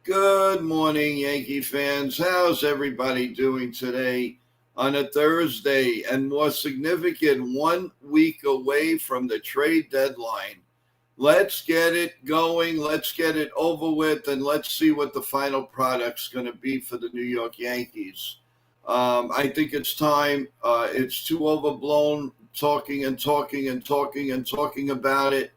Good morning, Yankee fans. How's everybody doing today on a Thursday? And more significant, 1 week away from the trade deadline. Let's get it going. Let's get it over with, and let's see what the final product's going to be for the New York Yankees. I think it's time. It's too overblown talking and talking and talking and talking about it.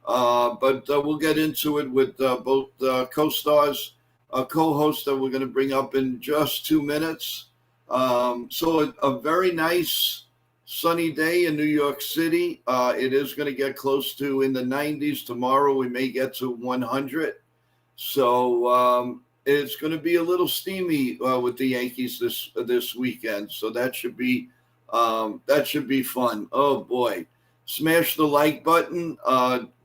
But we'll get into it with both co-stars, co-hosts that we're going to bring up in just 2 minutes. So a very nice sunny day in New York City. It is going to get close to in the 90s tomorrow. We may get to 100. So it's going to be a little steamy with the Yankees this weekend. So that should be fun. Oh boy. Smash the like button.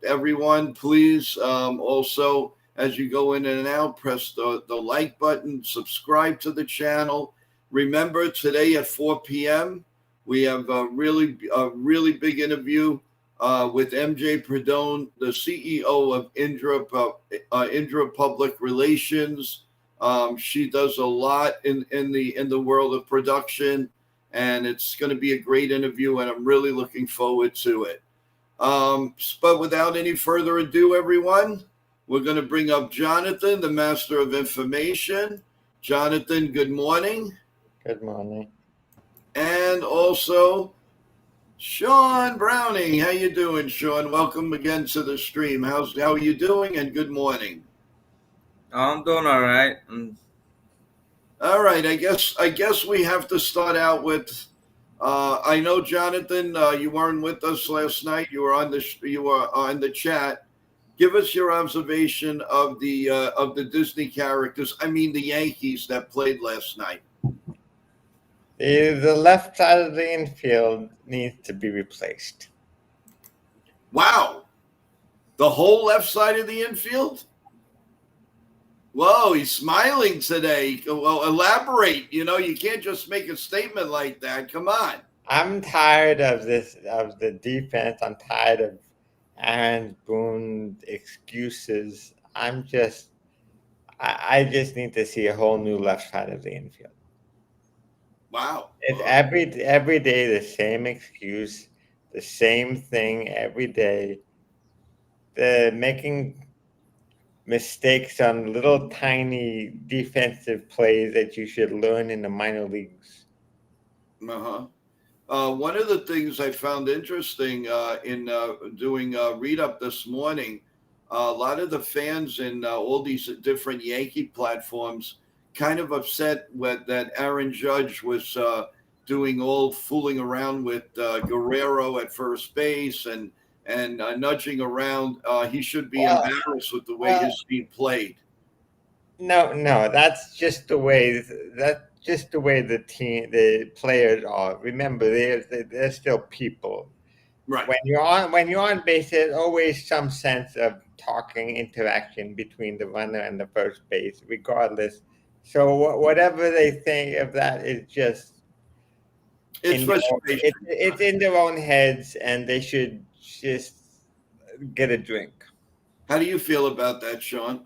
Everyone, please. Also, as you go in and out, press the like button, subscribe to the channel. Remember, today at 4 p.m., we have a really big interview with MJ Perdone, the CEO of Indra Public Relations. She does a lot in the world of production, and it's going to be a great interview, and I'm really looking forward to it. But without any further ado, everyone, we're going to bring up Jonathan, the master of information. Jonathan, good morning. Good morning. And also Sean Browning. How you doing, Sean? Welcome again to the stream. How are you doing? And good morning. I'm doing all right. All right. I guess we have to start out with. I know, Jonathan, you weren't with us last night. You were on the chat. Give us your observation of the Disney characters. I mean, the Yankees that played last night. The left side of the infield needs to be replaced. Wow, the whole left side of the infield. Whoa, he's smiling today. Well, elaborate. You can't just make a statement like that. Come on. I'm tired of the defense. I'm tired of Aaron Boone's excuses. I just need to see a whole new left side of the infield. Wow. It's every day the same excuse, the same thing every day. They're making mistakes on little tiny defensive plays that you should learn in the minor leagues. Uh-huh. One of the things I found interesting in doing a read up this morning, a lot of the fans in all these different Yankee platforms kind of upset that Aaron Judge was doing all fooling around with Guerrero at first base and nudging around. He should be embarrassed with the way his team played. No, that's just the way the players are. Remember, they're still people. Right. When you're on base, there's always some sense of talking interaction between the runner and the first base, regardless. So whatever they think of that is just it's in their own heads, and they should just get a drink. How do you feel about that, Sean?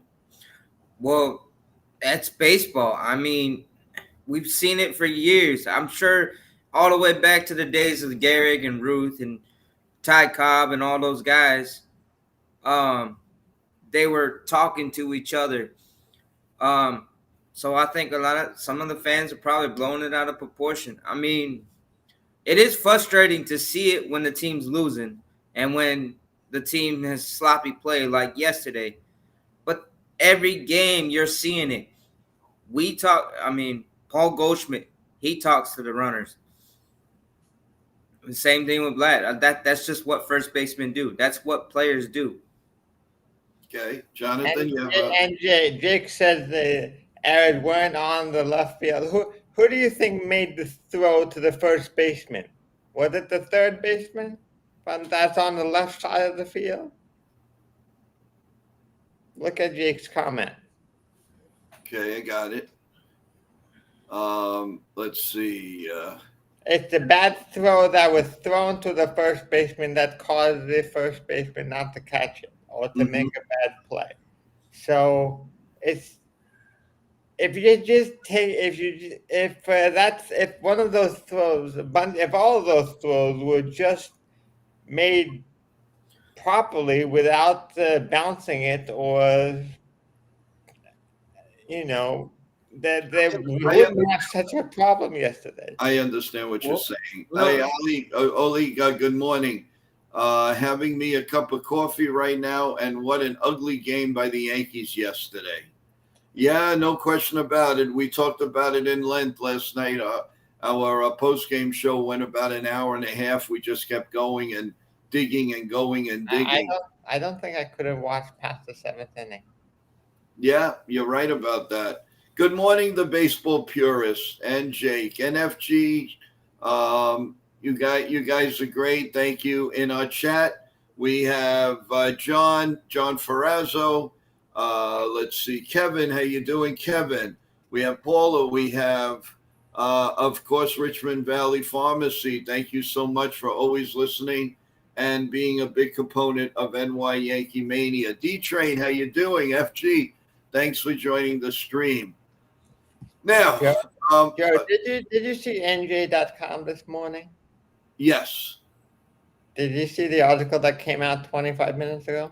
Well, that's baseball. I mean, we've seen it for years. I'm sure all the way back to the days of Gehrig and Ruth and Ty Cobb and all those guys. They were talking to each other. So I think some of the fans are probably blowing it out of proportion. I mean, it is frustrating to see it when the team's losing and when the team has sloppy play like yesterday. But every game you're seeing it. Paul Goldschmidt, he talks to the runners. The same thing with Vlad. That's just what first basemen do. That's what players do. Okay, Jonathan. And Jake said the Arrows weren't on the left field. Who do you think made the throw to the first baseman? Was it the third baseman? That's on the left side of the field. Look at Jake's comment. Okay, I got it. Let's see. It's the bad throw that was thrown to the first baseman that caused the first baseman not to catch it or to make a bad play. So if you just take if one of those throws, if all of those throws were just made properly without bouncing it, or you know, that we I, wouldn't have such a problem yesterday. I understand what you're Well, saying. Hey, no, Oli, good morning. Having me a cup of coffee right now, and what an ugly game by the Yankees yesterday. Yeah, no question about it. We talked about it in length last night. Our post game show went about an hour and a half. We just kept going and digging and going and I digging. don't I don't think I could have watched past the seventh inning. Yeah, you're right about that. Good morning, the baseball purists and Jake, NFG. You guys are great. Thank you. In our chat, we have John Ferrazzo. Let's see, Kevin. How you doing, Kevin? We have Paula. We have, of course, Richmond Valley Pharmacy. Thank you so much for always listening and being a big component of NY Yankee Mania. D Train, how you doing, FG? Thanks for joining the stream. Now, Joe, um, Joe, did you see NJ.com this morning? yes, Did you see the article that came out 25 minutes ago?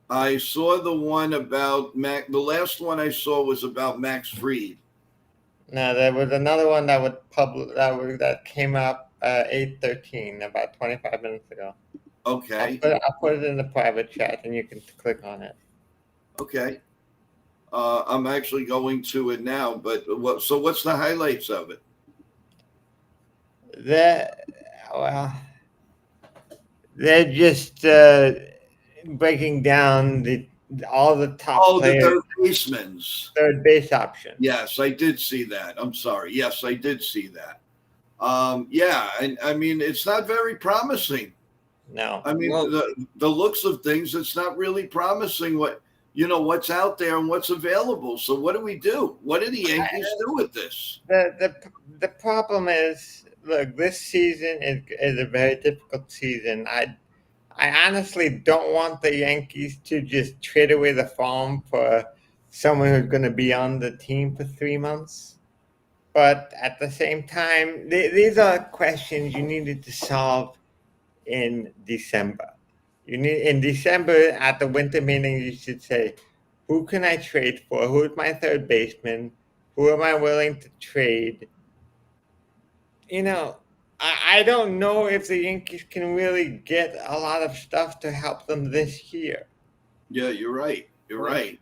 I saw the one about Mac. The last one I saw was about Max Fried. No, there was another one that came up 8:13, about 25 minutes ago. Okay, I'll put it in the private chat, and you can click on it. okay. I'm actually going to it now. But so what's the highlights of it? Well, they're just breaking down all the top Oh, the players, third basemans. third base option. Yes, I did see that. I'm sorry. Yes, I did see that. Yeah, and I mean it's not very promising. No. I mean, well, the looks of things, it's not really promising what's out there and what's available. So what do we do? What do the Yankees do with this? The problem is, look, this season is a very difficult season. I honestly don't want the Yankees to just trade away the farm for someone who's going to be on the team for 3 months. But at the same time, these are questions you needed to solve in December. In December at the winter meeting, you should say, who can I trade for? Who's my third baseman? Who am I willing to trade? I don't know if the Yankees can really get a lot of stuff to help them this year. Yeah, you're right. You're Well- right.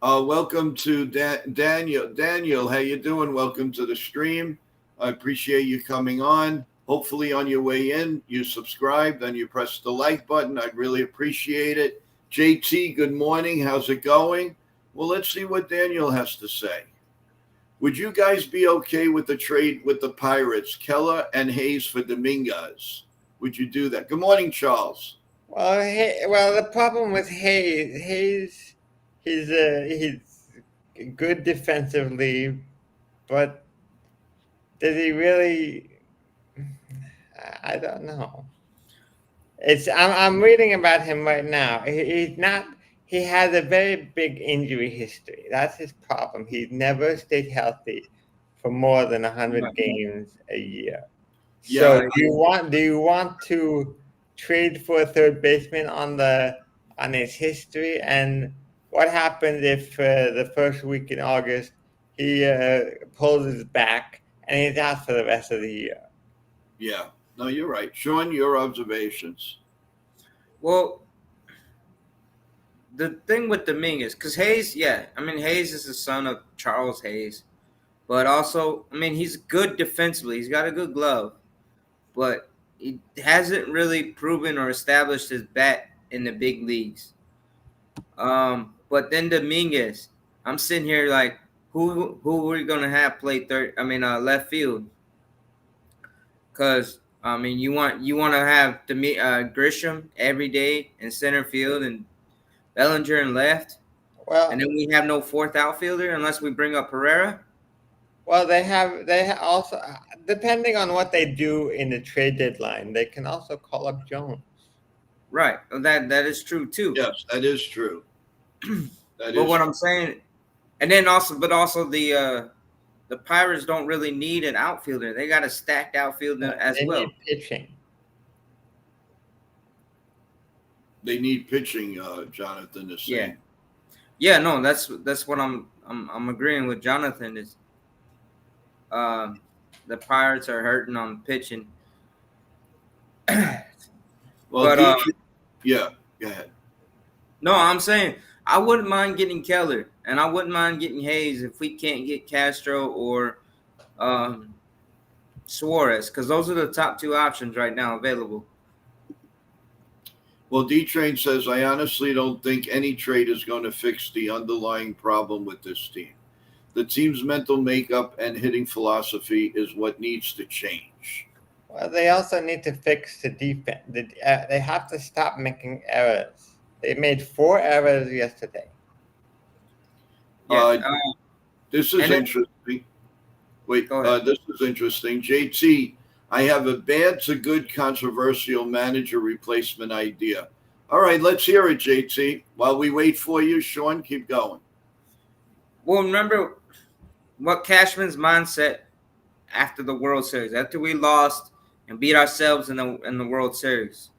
Welcome to Daniel. Daniel, how you doing? Welcome to the stream. I appreciate you coming on. Hopefully, on your way in, you subscribed and you pressed the like button. I'd really appreciate it. JT, good morning. How's it going? Well, let's see what Daniel has to say. Would you guys be okay with the trade with the Pirates, Keller and Hayes for Dominguez? Would you do that? Good morning, Charles. Well, the problem with Hayes, he's good defensively, but does he really? I don't know. I'm reading about him right now. He's not. He has a very big injury history. That's his problem. He's never stayed healthy for more than 100 games a year. So Yeah. do you want to trade for a third baseman on his history? And what happens if the first week in August he pulls his back and he's out for the rest of the year? Yeah. No, you're right. Sean, your observations. well, the thing with Dominguez, because Hayes, yeah, I mean Hayes is the son of Charles Hayes, but also, I mean he's good defensively. He's got a good glove, but he hasn't really proven or established his bat in the big leagues. But then Dominguez, I'm sitting here like, who are we gonna have play left field? Because I mean, you want to have Grisham every day in center field and Bellinger in left, Well, and then we have no fourth outfielder unless we bring up Pereira. well, also, depending on what they do in the trade deadline, they can also call up Jones. Right, that is true too. Yes, that is true. But what I'm saying, And then also, but also the Pirates don't really need an outfielder. They got a stacked outfielder as They well. need pitching. They need pitching. Jonathan is Yeah. saying. Yeah, no, that's what I'm agreeing with Jonathan is um the Pirates are hurting on pitching. Well, But Dietrich, yeah, go ahead. no, I'm saying I wouldn't mind getting Keller and I wouldn't mind getting Hayes if we can't get Castro or um Suarez, because those are the top two options right now available. Well, D Train says, I honestly don't think any trade is going to fix the underlying problem with this team. The team's mental makeup and hitting philosophy is what needs to change. Well, they also need to fix the defense. They have to stop making errors. They made 4 errors yesterday. Yeah. Uh, this is And then, interesting. Wait, go ahead. this is interesting. JT, I have a bad to good controversial manager replacement idea. All right, let's hear it, JT. While we wait for you, Sean, keep going. Well, remember what Cashman's mindset after the World Series, after we lost and beat ourselves in the World Series.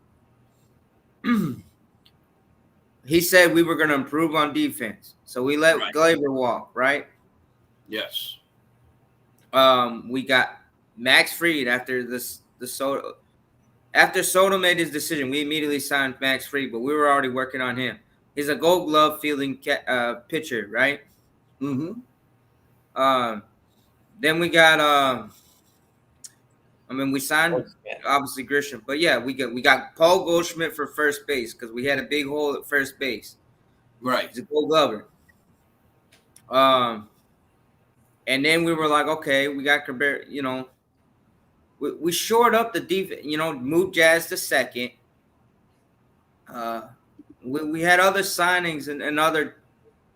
He said we were going to improve on defense, so we let Right. Glaber walk, right? Yes. We got Max Fried after the Soto. After Soto made his decision, we immediately signed Max Fried, but we were already working on him. He's a Gold Glove fielding pitcher, right? Mm-hmm. Then we got we signed Goldschmidt. obviously Grisham, but yeah, we got Paul Goldschmidt for first base because we had a big hole at first base. Right. He's a Gold Glover. And then we were like, okay, we got Cabrera. We shored up the defense. Moved Jazz to second. We had other signings and other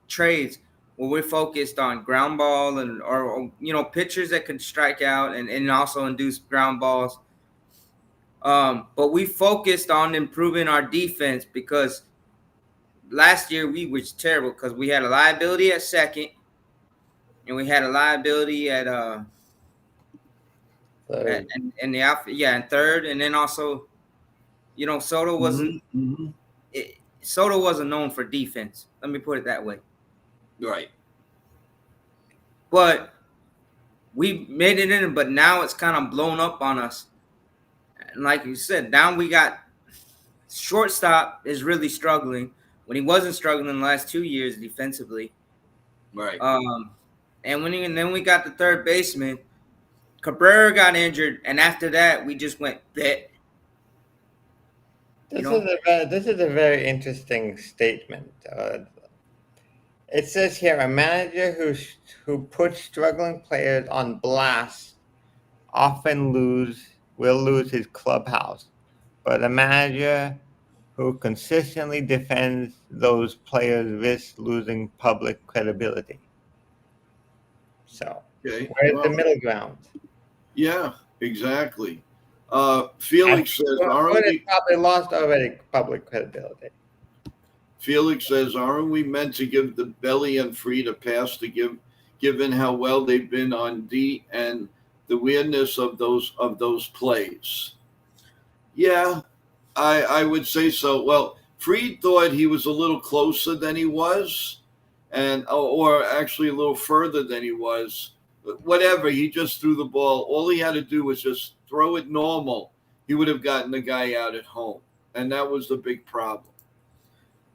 trades where we're focused on ground ball or pitchers that can strike out and also induce ground balls. But we focused on improving our defense because last year we was terrible because we had a liability at second and we had a liability at Third. and the outfit, yeah, and third, and then also, Soto wasn't Mm-hmm. Soto wasn't known for defense. Let me put it that way. Right. But we made it in, but now it's kind of blown up on us. And like you said, now we got shortstop is really struggling when he wasn't struggling the last 2 years defensively. Right. And then we got the third baseman. Cabrera got injured, and after that, we just went bet. This is a very interesting statement. It says here a manager who puts struggling players on blast often will lose his clubhouse, but a manager who consistently defends those players risks losing public credibility. So, Okay. where's the middle ground? Yeah, exactly. Felix says, What has probably lost already public credibility. Felix says, aren't we meant to give the belly and Fried a pass given how well they've been on D and the weirdness of those plays? Yeah, I would say so. Well, Fried thought he was a little closer than he was, or actually a little further than he was. Whatever, he just threw the ball. All he had to do was just throw it normal. He would have gotten the guy out at home, and that was the big problem.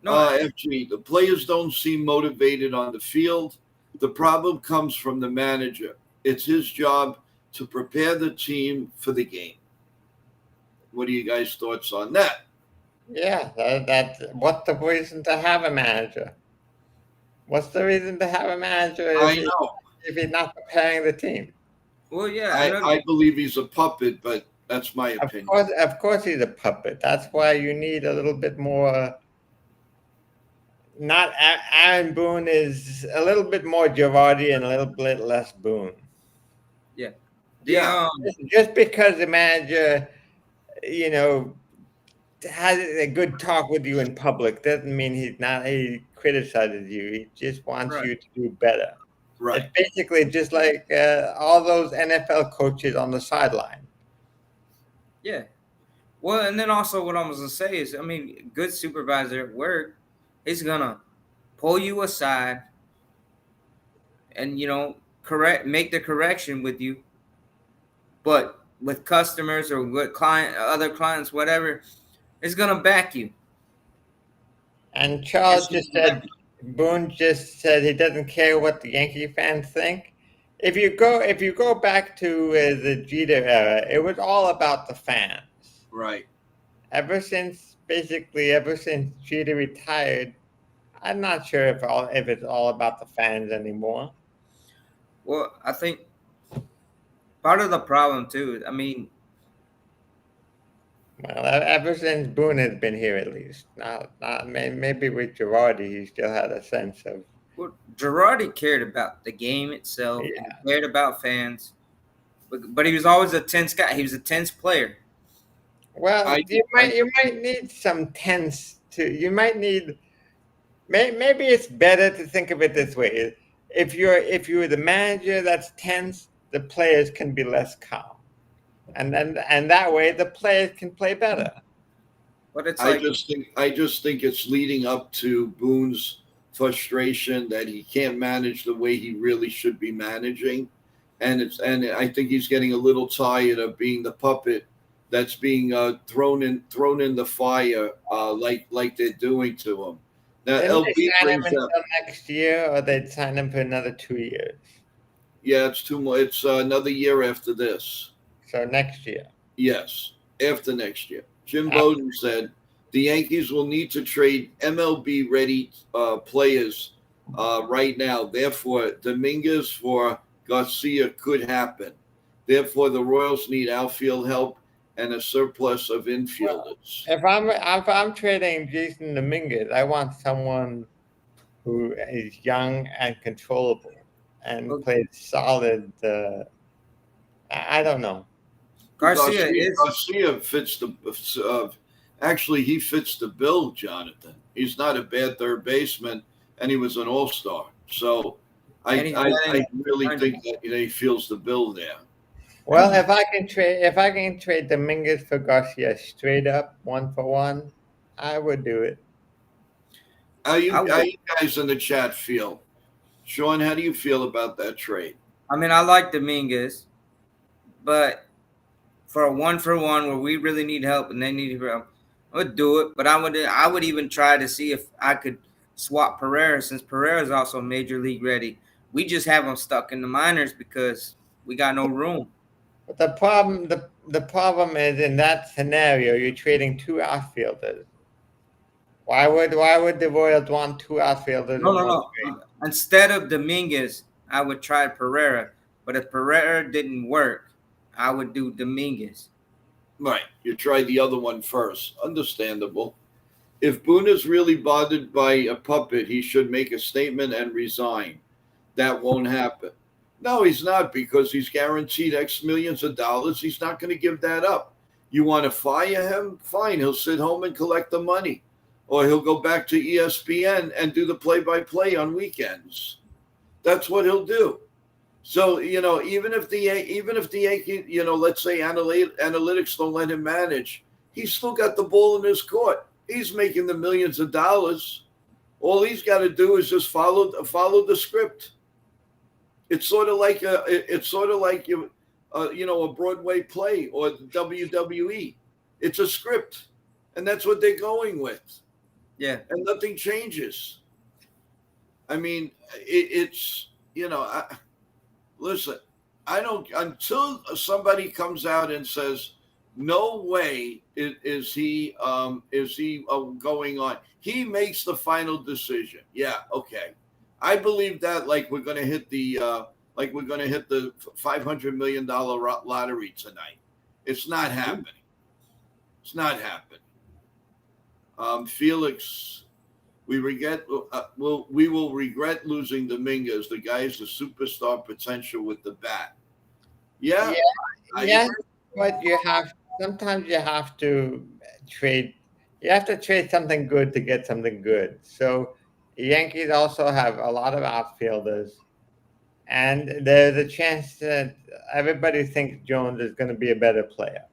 No, FG, the players don't seem motivated on the field. The problem comes from the manager. It's his job to prepare the team for the game. What are you guys' thoughts on that? Yeah, what's the reason to have a manager? What's the reason to have a manager if he's not preparing the team? well, yeah, I believe he's a puppet, but that's my opinion. Of course he's a puppet. That's why you need a little bit more. Not Aaron Boone is a little bit more Girardi and a little bit less Boone. yeah. Just because the manager, has a good talk with you in public doesn't mean he's not a criticizes you. He just wants Right. you to do better. Right. It's basically just like all those NFL coaches on the sideline. Yeah. Well, and then also what I was gonna say is, I mean, good supervisor at work is gonna pull you aside and make the correction with you. But with customers or with other clients, whatever, it's gonna back you. And It's Charles just just gonna back said, Boone just said he doesn't care what the Yankee fans think. If you go back to the Jeter era, it was all about the fans. Right. Ever since Jeter retired, I'm not sure if it's all about the fans anymore. Well, I think part of the problem too. I mean, Well, ever since Boone has been here, at least. Not maybe with Girardi, he still had a sense of. well, Girardi cared about the game itself and Yeah. he cared about fans, but he was always a tense guy. He was a tense player. Well, I, you I might you might need some tense to. You might need. Maybe it's better to think of it this way: if you're the manager that's tense, the players can be less calm, and that way the players can play better. But it's I like, just think it's leading up to Boone's frustration that he can't manage the way he really should be managing, and I think he's getting a little tired of being the puppet that's being thrown in the fire, like they're doing to him. Now Didn't they LB sign him brings up, until next year, or they'd sign him for another 2 years? yeah, it's too much. It's another year after this. So next year. Yes, after next year. Jim Uh, Bowden said the Yankees will need to trade MLB ready players right now. Therefore, Dominguez for Garcia could happen. Therefore, the Royals need outfield help and a surplus of infielders. if I'm trading Jason Dominguez, I want someone who is young and controllable and plays solid. I don't know. Garcia is. Garcia fits the actually he fits the bill, Jonathan. He's not a bad third baseman, and he was an all star. So And he's I batting really 100. think that he feels the bill there. Well, if I can trade Dominguez for Garcia straight up 1-for-1, I would do it. I How would. you guys in the chat feel? Sean, how do you feel about that trade? I mean, I like Dominguez, but for a 1-for-1 where we really need help and they need help, I would do it. But I would even try to see if I could swap Pereira since Pereira is also major league ready. We just have him stuck in the minors because we got no room. But the problem is in that scenario, you're trading two outfielders. Why would the Royals want two outfielders No, in no, one no. trade? Instead of Dominguez, I would try Pereira. But if Pereira didn't work, I would do Dominguez. Right, you tried the other one first. Understandable. If Boone is really bothered by a puppet, he should make a statement and resign. That won't happen. No, he's not because he's guaranteed X millions of dollars. He's not going to give that up. You want to fire him? Fine. He'll sit home and collect the money. Or he'll go back to ESPN and do the play by play on weekends. That's what he'll do. So, even if the Yankee, let's say analytics don't let him manage, he's still got the ball in his court. He's making the millions of dollars. All he's got to do is just follow the script. It's sort of like a Broadway play or the WWE. It's a script, and that's what they're going with, Yeah. and nothing changes. I mean, it's listen. I don't until somebody comes out and says, "No way is he going on." He makes the final decision. Yeah, okay. I believe that like we're going to hit the $500 million lottery tonight. It's not happening. It's not happening. Felix, we will regret losing Dominguez. The guy is a superstar potential with the bat. Yeah, Yeah, but sometimes you have to trade. You have to trade something good to get something good. So Yankees also have a lot of outfielders, and there's a chance that everybody thinks Jones is going to be a better player.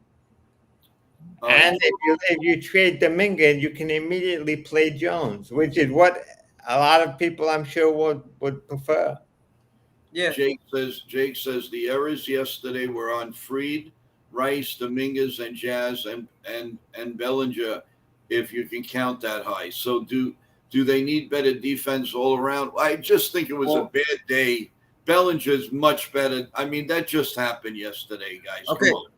And if you trade Dominguez, you can immediately play Jones, which is what a lot of people, I'm sure, would prefer. Yeah. Jake says the errors yesterday were on Freed, Rice, Dominguez, and Jazz and Bellinger, if you can count that high. So do they need better defense all around? I just think it was a Well, bad day. Bellinger's much better. I mean, that just happened yesterday, guys. okay. Come on.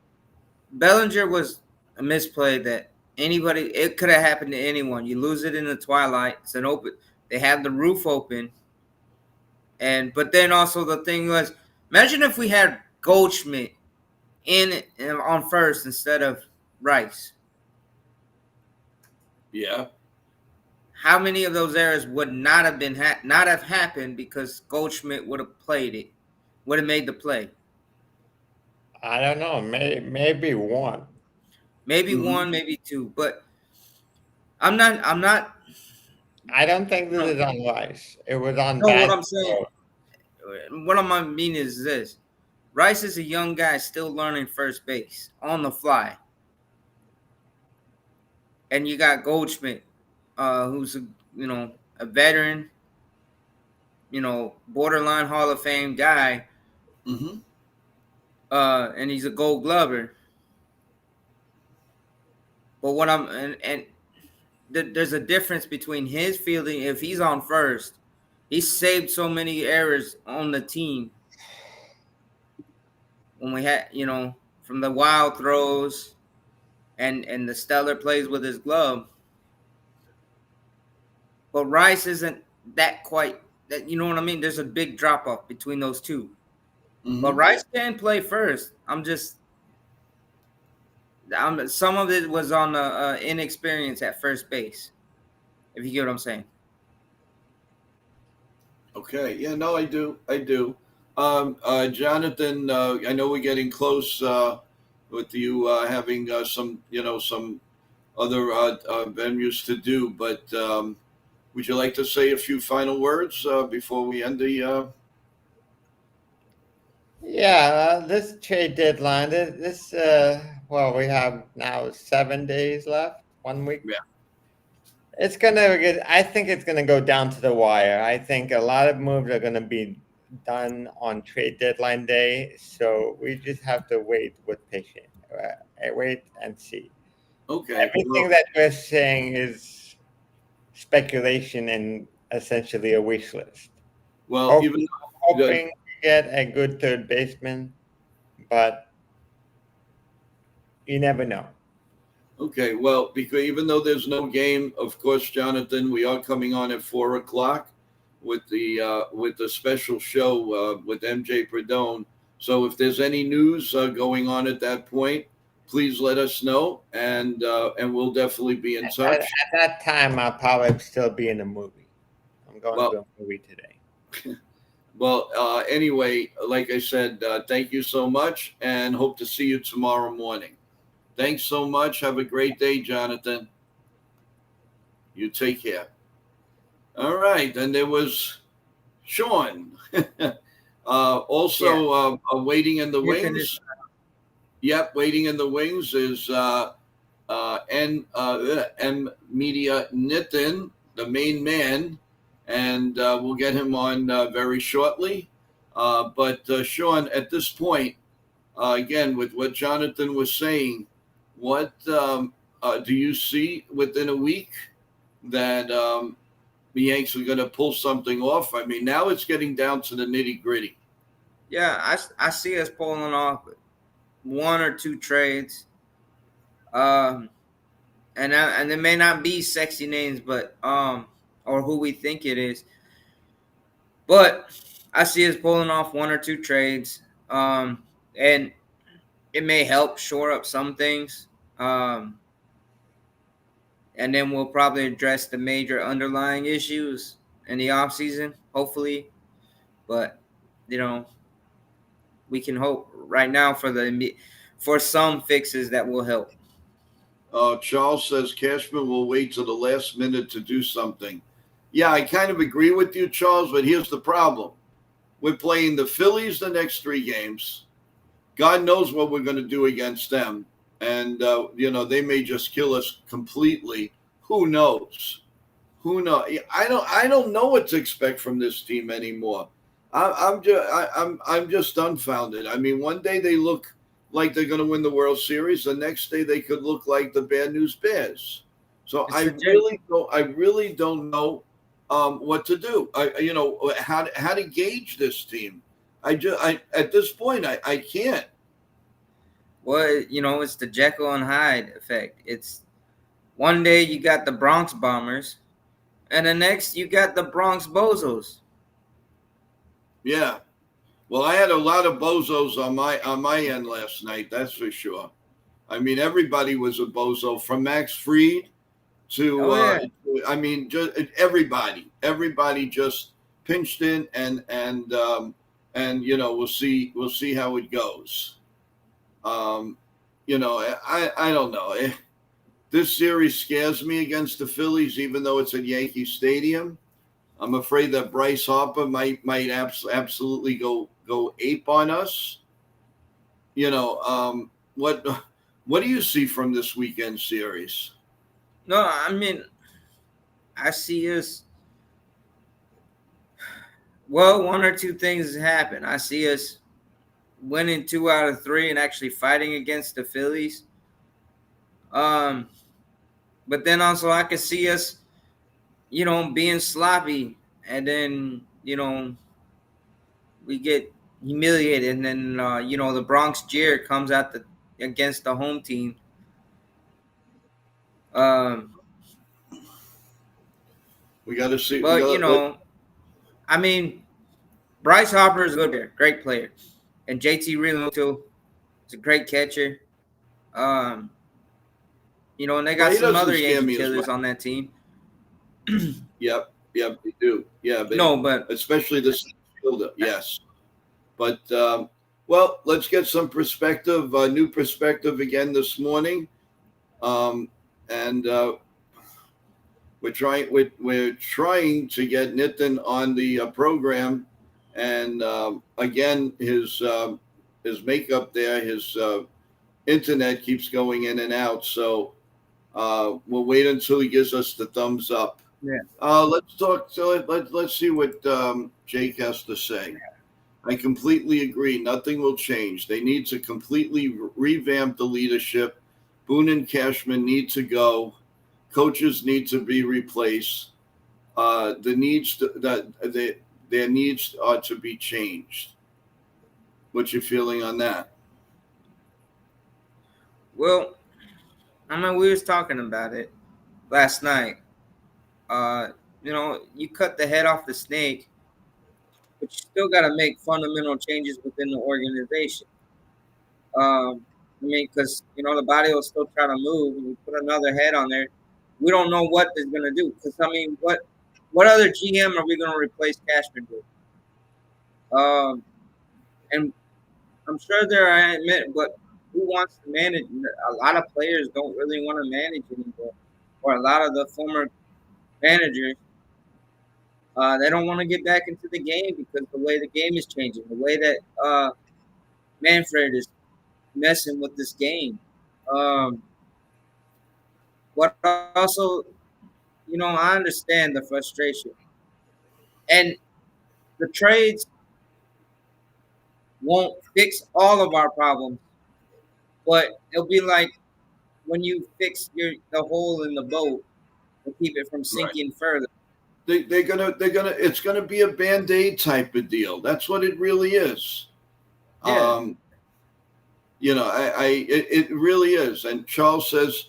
Bellinger was a misplay that anybody. It could have happened to anyone. You lose it in the twilight. It's an open. They have the roof open, but then also the thing was, imagine if we had Goldschmidt on first instead of Rice. Yeah. How many of those errors would not have happened because Goldschmidt would have played it, would have made the play? I don't know, maybe one. Maybe Mhm. one, maybe two, but I'm not. I don't think this No, is on Rice. It was on no. What bad I'm saying, throw. what I mean is this: Rice is a young guy still learning first base on the fly, and you got Goldschmidt, who's a veteran, borderline Hall of Fame guy, Mhm. and he's a Gold Glover. But what I'm and there's a difference between his fielding. If he's on first, he saved so many errors on the team when we had, from the wild throws and the stellar plays with his glove. But Rice isn't that quite that. You know what I mean? There's a big drop off between those two. But Mhm. Rice can play first. Some of it was on the inexperience at first base. If you get what I'm saying. Okay. Yeah, no, I do. I do. Jonathan, I know we're getting close with you having some other venues to do, but would you like to say a few final words before we end the? Yeah, this trade deadline, well, we have now 7 days left, 1 week. Yeah. I think it's gonna go down to the wire. I think a lot of moves are gonna be done on trade deadline day, so we just have to wait with patience, wait and see. Okay. Everything that we're saying is speculation and essentially a wish list. Well, Hope, even hoping to get a good third baseman, but you never know. okay. Well, because even though there's no game, of course, Jonathan, we are coming on at 4 o'clock with the special show with MJ Perdone. So if there's any news going on at that point, please let us know, and we'll definitely be in At touch. that time, I'll probably still be in a movie. I'm going to Well, a movie today. Anyway, like I said, thank you so much, and hope to see you tomorrow morning. Thanks so much. Have a great day, Jonathan. You take care. All right. And there was Sean. Yeah. Also, waiting in the Nathan is wings. Yep, waiting in the wings is M Media Nitin, the main man, and we'll get him on very shortly. But Sean, at this point, again, with what Jonathan was saying, what do you see within a week that the Yanks are going to pull something off? I mean, now it's getting down to the nitty gritty. Yeah, I see us pulling off one or two trades. Um, and it may not be sexy names, but or who we think it is. But I see us pulling off one or two trades. And it may help shore up some things. And then we'll probably address the major underlying issues in the off season, hopefully. But you know, we can hope right now for some fixes that will help. Charles says Cashman will wait till the last minute to do something. Yeah, I kind of agree with you, Charles, but here's the problem. We're playing the Phillies the next 3 games. God knows what we're going to do against them. And, they may just kill us completely. Who knows? Who knows? I don't know what to expect from this team anymore. I'm just dumbfounded. I mean, one day they look like they're going to win the World Series. The next day they could look like the Bad News Bears. So It's the I really don't know what to do. How to gauge this team. At this point I can't. well, it's the Jekyll and Hyde effect. It's one day you got the Bronx Bombers, and the next you got the Bronx Bozos. Yeah. Well, I had a lot of bozos on my end last night. That's for sure. I mean, everybody was a bozo from Max Fried to, Oh yeah. I mean, just everybody just pinched in and we'll see how it goes. Um, I don't know. This series scares me against the Phillies, even though it's at Yankee Stadium. I'm afraid that Bryce Harper might absolutely go ape on us. What do you see from this weekend series? No, I mean, I see us. Well, one or two things happen. I see us winning 2 out of 3 and actually fighting against the Phillies. Um, but then also I can see us, being sloppy, and then we get humiliated, and then the Bronx jeer comes out against the home team. Um, We got to see. We but got to. I mean, Bryce Harper is a good player, great player, and JT Realmuto is a great catcher. Um, and they Well, got he some doesn't other scare Yankee me as killers much. on that team. Yep, they do. Yeah, No, but especially this fielder. Yes, but well, let's get some perspective, new perspective again this morning, and we're trying to get Nitin on the program, and again his makeup there, his internet keeps going in and out, so we'll wait until he gives us the thumbs up. yeah. Let's talk. So let's see what Jake has to say. I completely agree. Nothing will change. They need to completely revamp the leadership. Boone and Cashman need to go. Coaches need to be replaced. The needs to, that they, their needs are to be changed. What's your feeling on that? Well, I mean, we was talking about it last night. Uh, you cut the head off the snake, but you still got to make fundamental changes within the organization. I mean, because the body will still try to move, and you put another head on there. We don't know what it's gonna do. Because I mean, what other GM are we gonna replace Cashman with? And I'm sure there I admit, but who wants to manage? A lot of players don't really want to manage anymore, or a lot of the former managers, they don't want to get back into the game because the way the game is changing, the way that Manfred is messing with this game. Um, but also, I understand the frustration, and the trades won't fix all of our problems, but it'll be like when you fix the hole in the boat to keep it from Right. sinking further. They're gonna it's gonna be a band-aid type of deal. That's what it really is. Yeah, Um, it really is. And Charles says,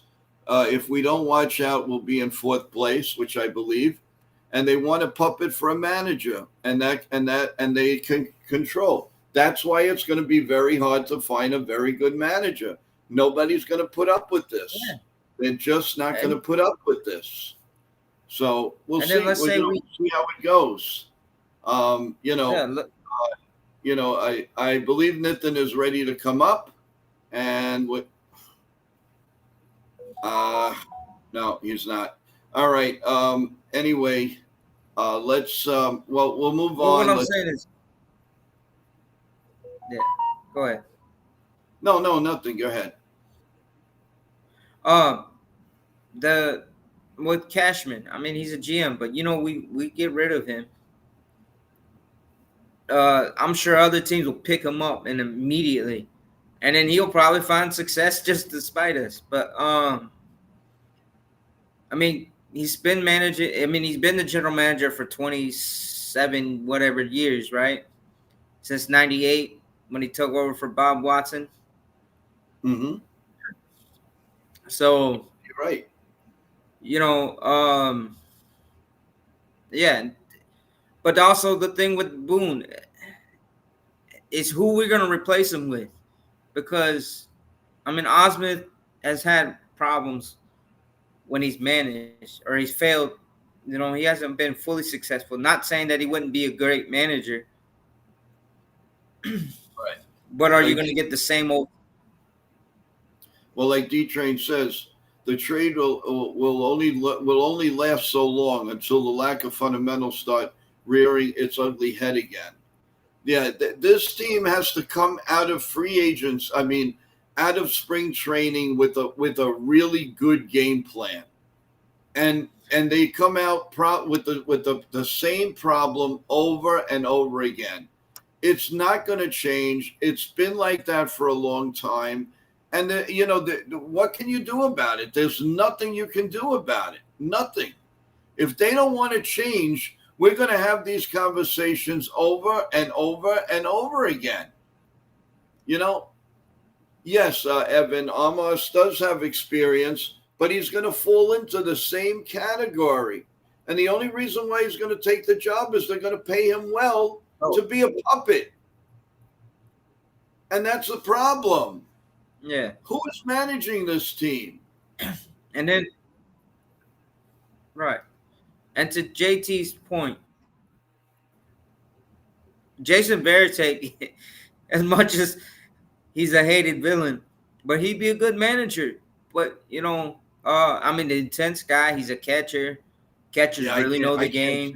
if we don't watch out, we'll be in fourth place, which I believe. And they want a puppet for a manager, and they can control. That's why it's going to be very hard to find a very good manager. Nobody's going to put up with this. yeah. They're just not going to And put up with this. So we'll and then see. let's say we See how it goes. Um, you yeah know, look, I believe Nitin is ready to come up, and what? Uh, no, he's not. All right. Anyway, Let's we'll move Well, what on. I'm saying is, yeah, go ahead. No, nothing. Go ahead. Um, the with Cashman, I mean, he's a GM, but we get rid of him. I'm sure other teams will pick him up and immediately, and then he'll probably find success just despite us. But I mean, he's been managing. I mean, he's been the general manager for 27 whatever years, right? Since '98 when he took over for Bob Watson. Mm-hmm. So You're right. you know, yeah. But also the thing with Boone is who we're gonna replace him with, because I mean Osmond has had problems when he's managed or he's failed. He hasn't been fully successful. Not saying that he wouldn't be a great manager, Right. but are you Like going to get the same old? Well, like D Train says, the trade will only last so long until the lack of fundamentals start rearing its ugly head again. Yeah, this team has to come out of free agents. I mean, out of spring training with a really good game plan, and they come out with the same problem over and over again. It's not going to change. It's been like that for a long time. And, what can you do about it? There's nothing you can do about it. Nothing. If they don't want to change, we're going to have these conversations over and over and over again. Yes, Evan Amos does have experience, but he's going to fall into the same category. And the only reason why he's going to take the job is they're going to pay him well to be a puppet. And that's the problem. Yeah. Who is managing this team? And then, right. And to JT's point, Jason Veritek, as much as he's a hated villain, but he'd be a good manager. But I mean, the intense guy. He's a catcher. Catchers Yeah, really know the game.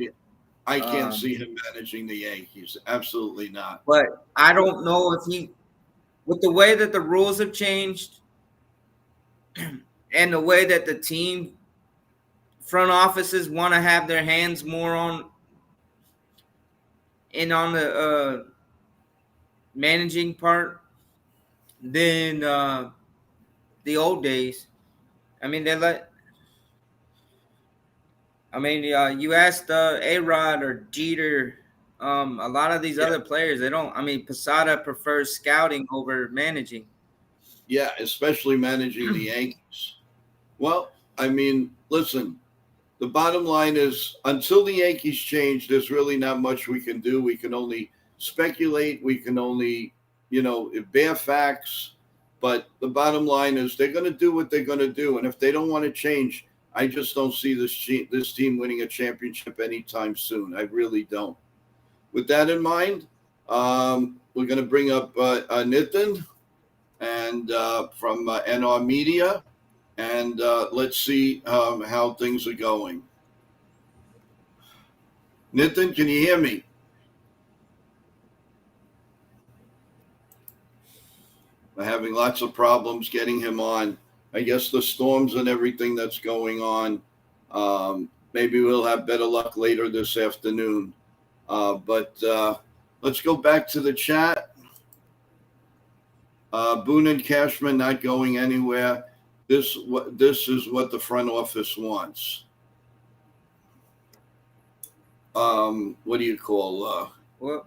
I can't see him managing the Yankees. Absolutely not. But I don't know if with the way that the rules have changed and the way that the team front offices want to have their hands more on the managing part than the old days. I mean, you asked A-Rod or Jeter, a lot of these other players, they don't. I mean, Posada prefers scouting over managing. Yeah, especially managing the Yankees. Well, I mean, listen, the bottom line is until the Yankees change, there's really not much we can do. We can only speculate. We can only, bare facts. But the bottom line is they're going to do what they're going to do. And if they don't want to change, I just don't see this team winning a championship anytime soon. I really don't. With that in mind, we're going to bring up Nitin and from NR Media, and let's see how things are going. Nitin, can you hear me? We're having lots of problems getting him on. I guess the storms and everything that's going on. Maybe we'll have better luck later this afternoon. But let's go back to the chat. Boone and Cashman not going anywhere. This is what the front office wants. What do you call? Well,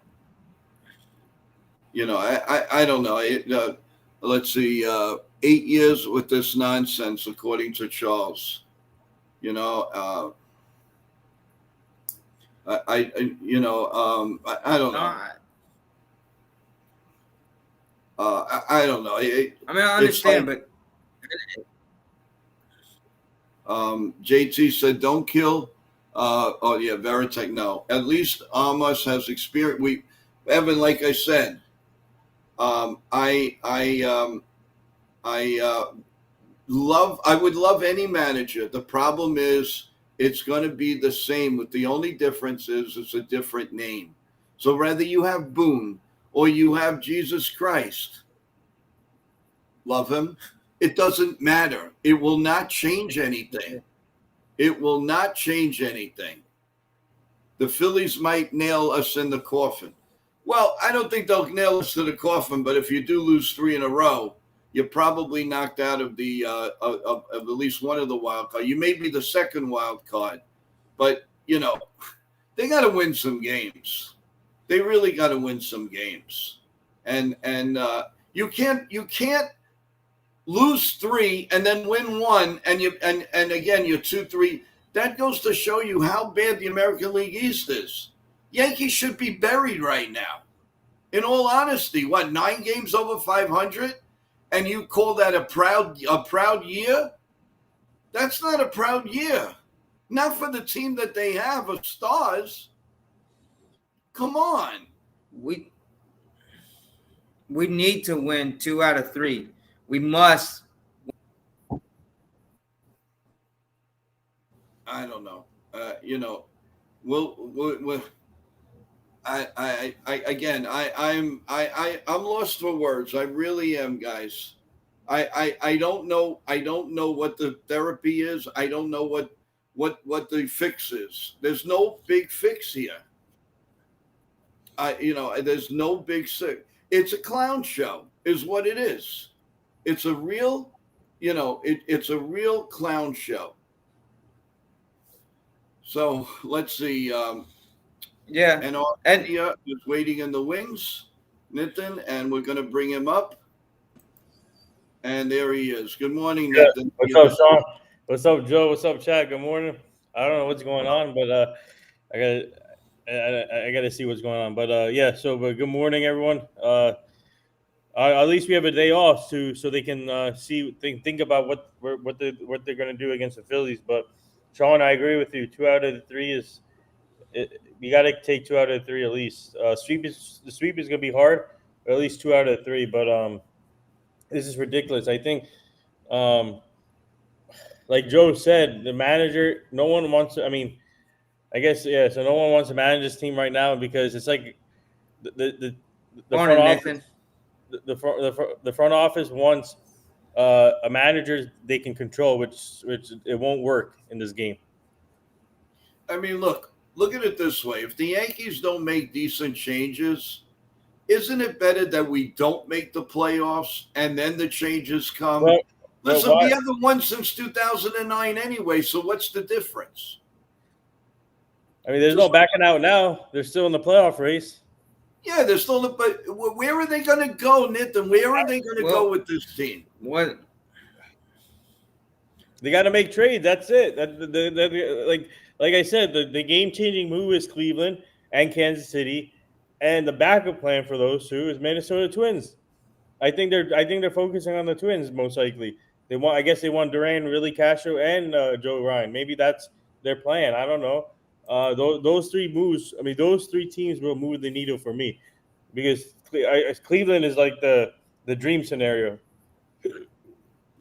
I don't know. Let's see. 8 years with this nonsense, according to Charles. I don't know. I don't know. I understand, but JT said, "Don't kill." Veritek. No, at least Amos has experience. Evan, like I said, I would love any manager. The problem is It's going to be the same. With the only difference is it's a different name. So whether you have Boone or you have Jesus Christ, love him, it doesn't matter. It will not change anything. It will not change anything. The Phillies might nail us in the coffin. Well, I don't think they'll nail us to the coffin, but if you do lose 3 in a row, you're probably knocked out of the of at least one of the wild card. You may be the second wild card, but they got to win some games. They really got to win some games, and you can't lose 3 and then win 1, and again you're 2-3. That goes to show you how bad the American League East is. Yankees should be buried right now. In all honesty, what, 9 games over 500, and you call that a proud year? That's not a proud year. Not for the team that they have of stars. Come on. We need to win 2 out of 3. We must. I don't know. We'll I'm lost for words. I really am, guys. I don't know. I don't know what the therapy is. I don't know what the fix is. There's no big fix here. There's no big fix. It's a clown show, is what it is. It's a real, it's a real clown show. So let's see. Yeah. And Arcadia is waiting in the wings, Nitin, and we're going to bring him up. And there he is. Good morning, Nitin. What's up, Sean? What's up, Joe? What's up, Chad? Good morning. I don't know what's going on, but I got to see what's going on. But but good morning, everyone. At least we have a day off so they can think about what they're going to do against the Phillies. But Sean, I agree with you. 2 out of the 3 is. You got to take 2 out of 3 at least. The sweep is going to be hard, but at least 2 out of 3. But this is ridiculous. I think, like Joe said, the manager. No one wants to. I mean, I guess So no one wants to manage this team right now because it's like the front office. The front office wants a manager they can control, which it won't work in this game. I mean, look at it this way. If the Yankees don't make decent changes, isn't it better that we don't make the playoffs and then the changes come? Listen, we haven't won since 2009 anyway, so what's the difference? I mean, there's no backing out now. They're still in the playoff race. Yeah, they're still. But where are they going to go, Nitin? Where are they going to go with this team? What? They got to make trades. That's it. Like I said, the game-changing move is Cleveland and Kansas City, and the backup plan for those two is Minnesota Twins. I think they're focusing on the Twins most likely. I guess they want Duran, Willie Castro, and Joe Ryan. Maybe that's their plan. I don't know. Those 3 moves. I mean, those 3 teams will move the needle for me, because Cleveland is like the dream scenario.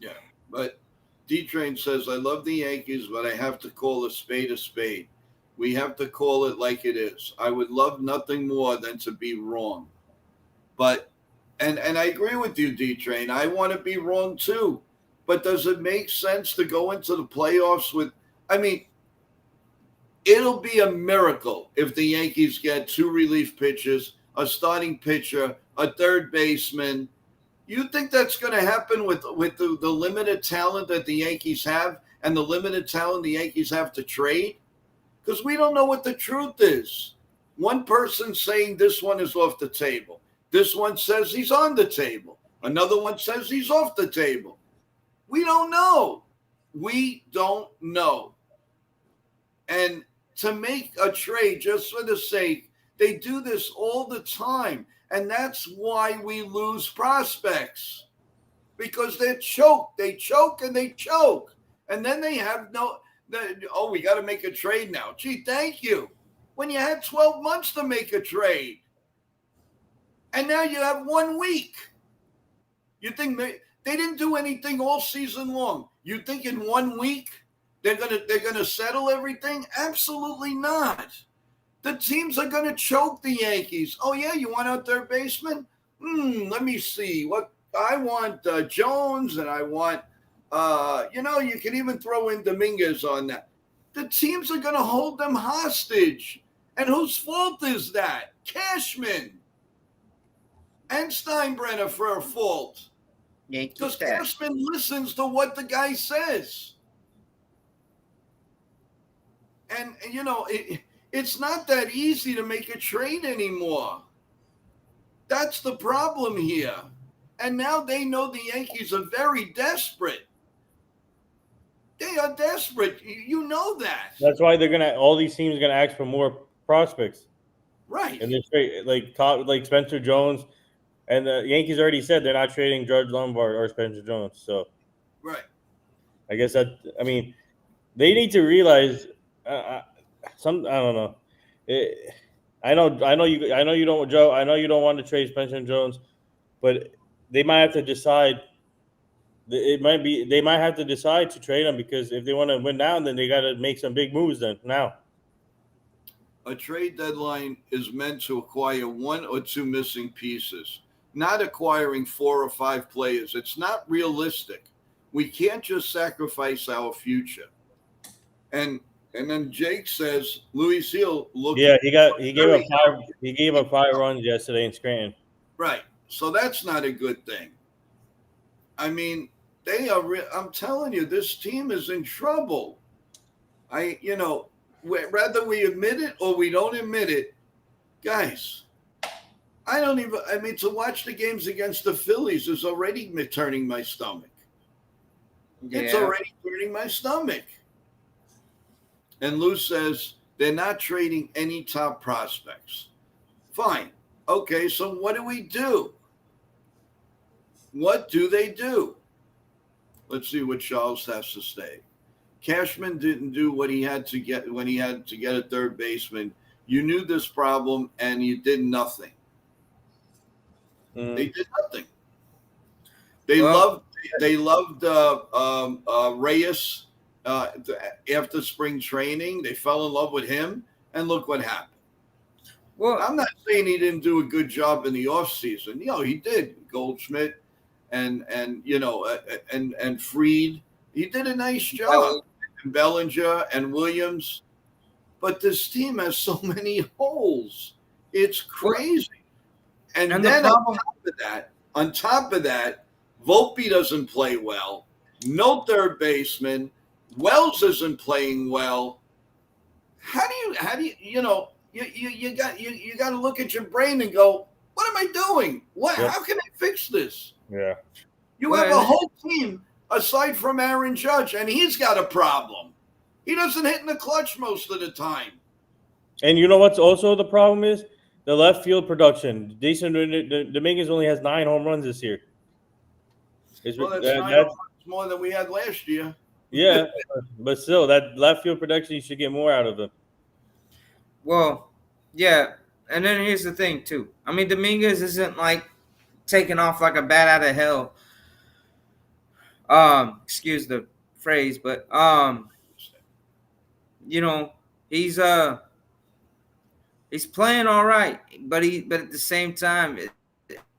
Yeah, but D-Train says, I love the Yankees, but I have to call a spade a spade. We have to call it like it is. I would love nothing more than to be wrong. But, and I agree with you, D-Train. I want to be wrong too. But does it make sense to go into the playoffs with, I mean, it'll be a miracle if the Yankees get 2 relief pitchers, a starting pitcher, a third baseman. You think that's going to happen with the limited talent that the Yankees have and the limited talent the Yankees have to trade? Because we don't know what the truth is. One person saying this one is off the table. This one says he's on the table. Another one says he's off the table. We don't know. We don't know. And to make a trade just for the sake, they do this all the time. And that's why we lose prospects, because they're choked. They choke and they choke. And then they have we got to make a trade now. Gee, thank you. When you had 12 months to make a trade. And now you have 1 week. You think they didn't do anything all season long. You think in 1 week They're gonna settle everything? Absolutely not. The teams are gonna choke the Yankees. Oh yeah, you want out third baseman? Let me see. What I want Jones, and I want you can even throw in Dominguez on that. The teams are gonna hold them hostage. And whose fault is that? Cashman and Steinbrenner for a fault. Yankee Because staff. Cashman listens to what the guy says. And it's not that easy to make a trade anymore. That's the problem here. And now they know the Yankees are very desperate. They are desperate. You know that. That's why all these teams are gonna ask for more prospects. Right. And they're straight, like Spencer Jones, and the Yankees already said they're not trading George Lombard or Spencer Jones. So Right. I guess they need to realize I don't know. I know you don't, Joe. I know you don't want to trade Spencer Jones, but they might have to decide. They might have to decide to trade him, because if they want to win now, then they got to make some big moves. Then now, A trade deadline is meant to acquire one or two missing pieces, not acquiring 4 or 5 players. It's not realistic. We can't just sacrifice our future. And then Jake says Louis Seal looked. yeah, he gave up 5 runs yesterday in Scranton. Right. So that's not a good thing. I mean, they are. I'm telling you, this team is in trouble. Whether we admit it or we don't admit it, guys. I mean, to watch the games against the Phillies is already turning my stomach. Yeah. It's already turning my stomach. And Lou says they're not trading any top prospects. Fine. Okay, so what do we do? What do they do? Let's see what Charles has to say. Cashman didn't do what he had to get when he had to get a third baseman. You knew this problem and you did nothing. They did nothing. They loved Reyes after spring training. They fell in love with him, and look what happened. Well, I'm not saying he didn't do a good job in the offseason. He did. Goldschmidt and Fried. He did a nice job. And Bellinger and Williams. But this team has so many holes. It's crazy. And then on top of that, Volpe doesn't play well. No third baseman. Wells isn't playing well. How do you you got to look at your brain and go, what am I doing? How can I fix this? Yeah. You have a whole team aside from Aaron Judge, and he's got a problem. He doesn't hit in the clutch most of the time. And you know what's also the problem is? The left field production. Jason Dominguez only has 9 home runs this year. That's 9 home runs more than we had last year. Yeah, but still, that left field production, you should get more out of them. Well, yeah, and then here's the thing too. I mean, Dominguez isn't like taking off like a bat out of hell. Excuse the phrase, but he's playing all right, but at the same time,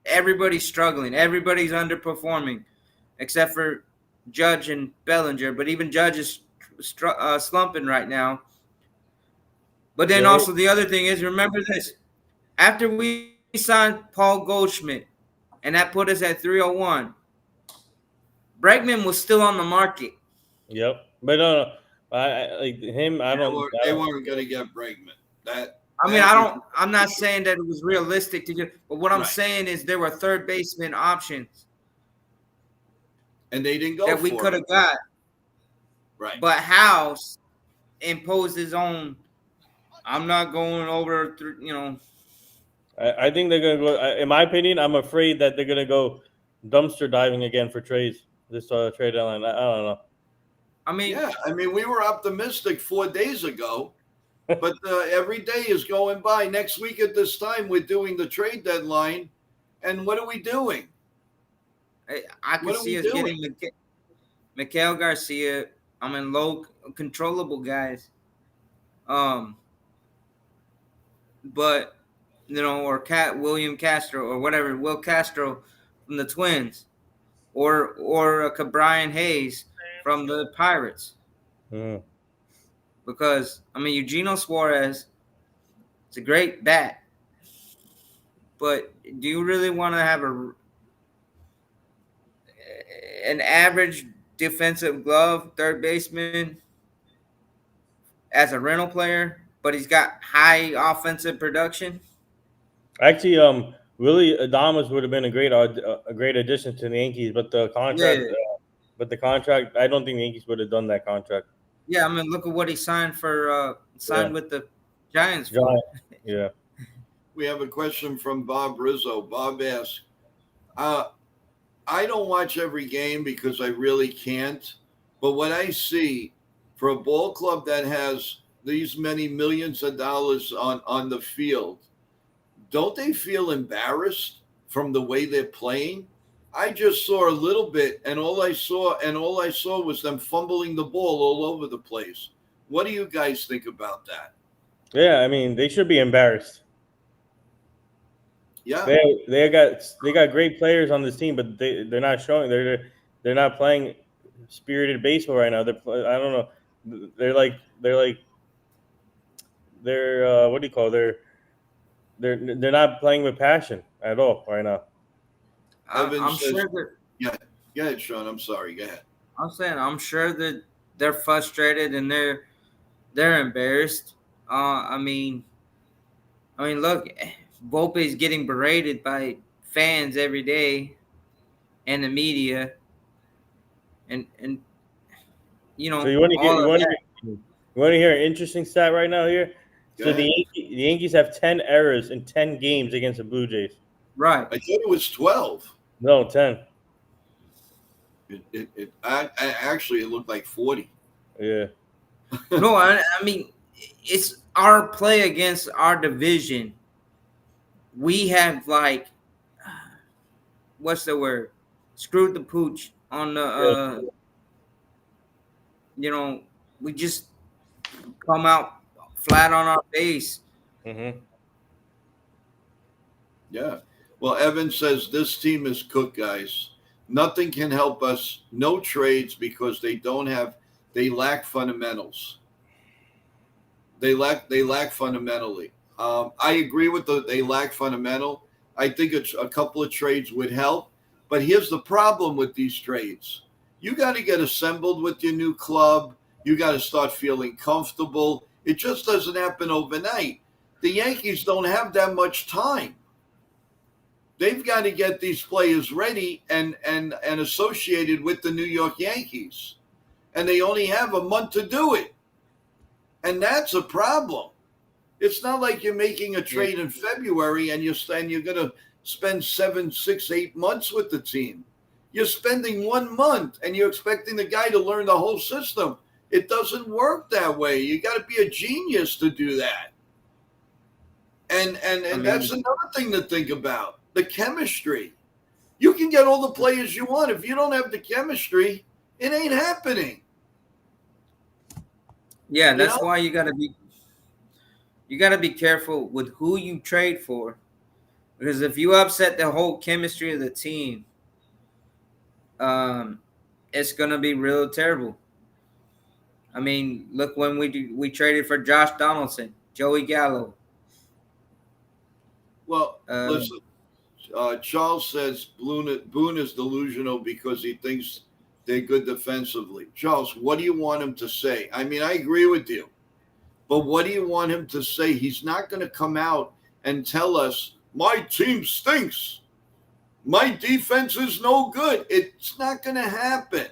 everybody's struggling. Everybody's underperforming, except for Judge and Bellinger. But even Judge is slumping right now. But then also the other thing is, remember this: after we signed Paul Goldschmidt, and that put us at 301, Bregman was still on the market. Yep, but no, I don't. They weren't going to get Bregman. I'm not saying that it was realistic to get, but what I'm saying is there were third baseman options, and they didn't go that we could have got. Right. But House imposed his own. I'm not going over. I think they're gonna go. In my opinion, I'm afraid that they're gonna go dumpster diving again for trades. This trade deadline. I don't know. We were optimistic 4 days ago, but every day is going by. Next week at this time, we're doing the trade deadline, and what are we doing? I can see us getting Miguel Garcia. Loke controllable guys. Um, but or William Castro or whatever, Will Castro from the Twins, or Brian Hayes from the Pirates. Mm. Because Eugenio Suarez, it's a great bat, but do you really want to have an average defensive glove third baseman as a rental player, but he's got high offensive production? Actually, Willie Adames would have been a great addition to the Yankees, but the contract, Yeah, I don't think the Yankees would have done that contract. yeah. Look at what he signed for. Yeah, Signed with the Giants for. Giant. Yeah. We have a question from Bob Rizzo. Bob asks, I don't watch every game because I really can't. But what I see for a ball club that has these many millions of dollars on the field, don't they feel embarrassed from the way they're playing? I just saw a little bit, and all I saw was them fumbling the ball all over the place. What do you guys think about that? Yeah, I mean, they should be embarrassed. Yeah. They got great players on this team, but they're not showing. They're not playing spirited baseball right now. I don't know. They're what do you call it? They're not playing with passion at all right now. Evan I'm says, sure that. yeah. Go ahead, Sean. I'm sorry. Go ahead. I'm sure that they're frustrated and they're embarrassed. Look, Volpe is getting berated by fans every day and the media, and So you want to hear all of that. you want to hear an interesting stat right now here? Go So ahead. the Yankees have 10 errors in 10 games against the Blue Jays. Right. I thought it was 12. No, 10. Actually, it looked like 40. Yeah. No, it's our play against our division. We have what's the word? Screwed the pooch on the. We just come out flat on our face. Mm-hmm. Yeah. Well, Evan says this team is cooked, guys. Nothing can help us. No trades because they lack fundamentals. They lack fundamentally. I agree with they lack fundamental. I think a couple of trades would help. But here's the problem with these trades. You got to get assembled with your new club. You got to start feeling comfortable. It just doesn't happen overnight. The Yankees don't have that much time. They've got to get these players ready and associated with the New York Yankees. And they only have a month to do it. And that's a problem. It's not like you're making a trade in February and you're going to spend 7, 6, 8 months with the team. You're spending 1 month and you're expecting the guy to learn the whole system. It doesn't work that way. You got to be a genius to do that. And that's another thing to think about. The chemistry. You can get all the players you want. If you don't have the chemistry, it ain't happening. Yeah, that's why you gotta be careful with who you trade for, because if you upset the whole chemistry of the team, it's gonna be real terrible. Look when we traded for Josh Donaldson, Joey Gallo. Well, listen. Charles says Boone is delusional because he thinks they're good defensively. Charles, what do you want him to say? I agree with you. But what do you want him to say? He's not going to come out and tell us, my team stinks. My defense is no good. It's not going to happen.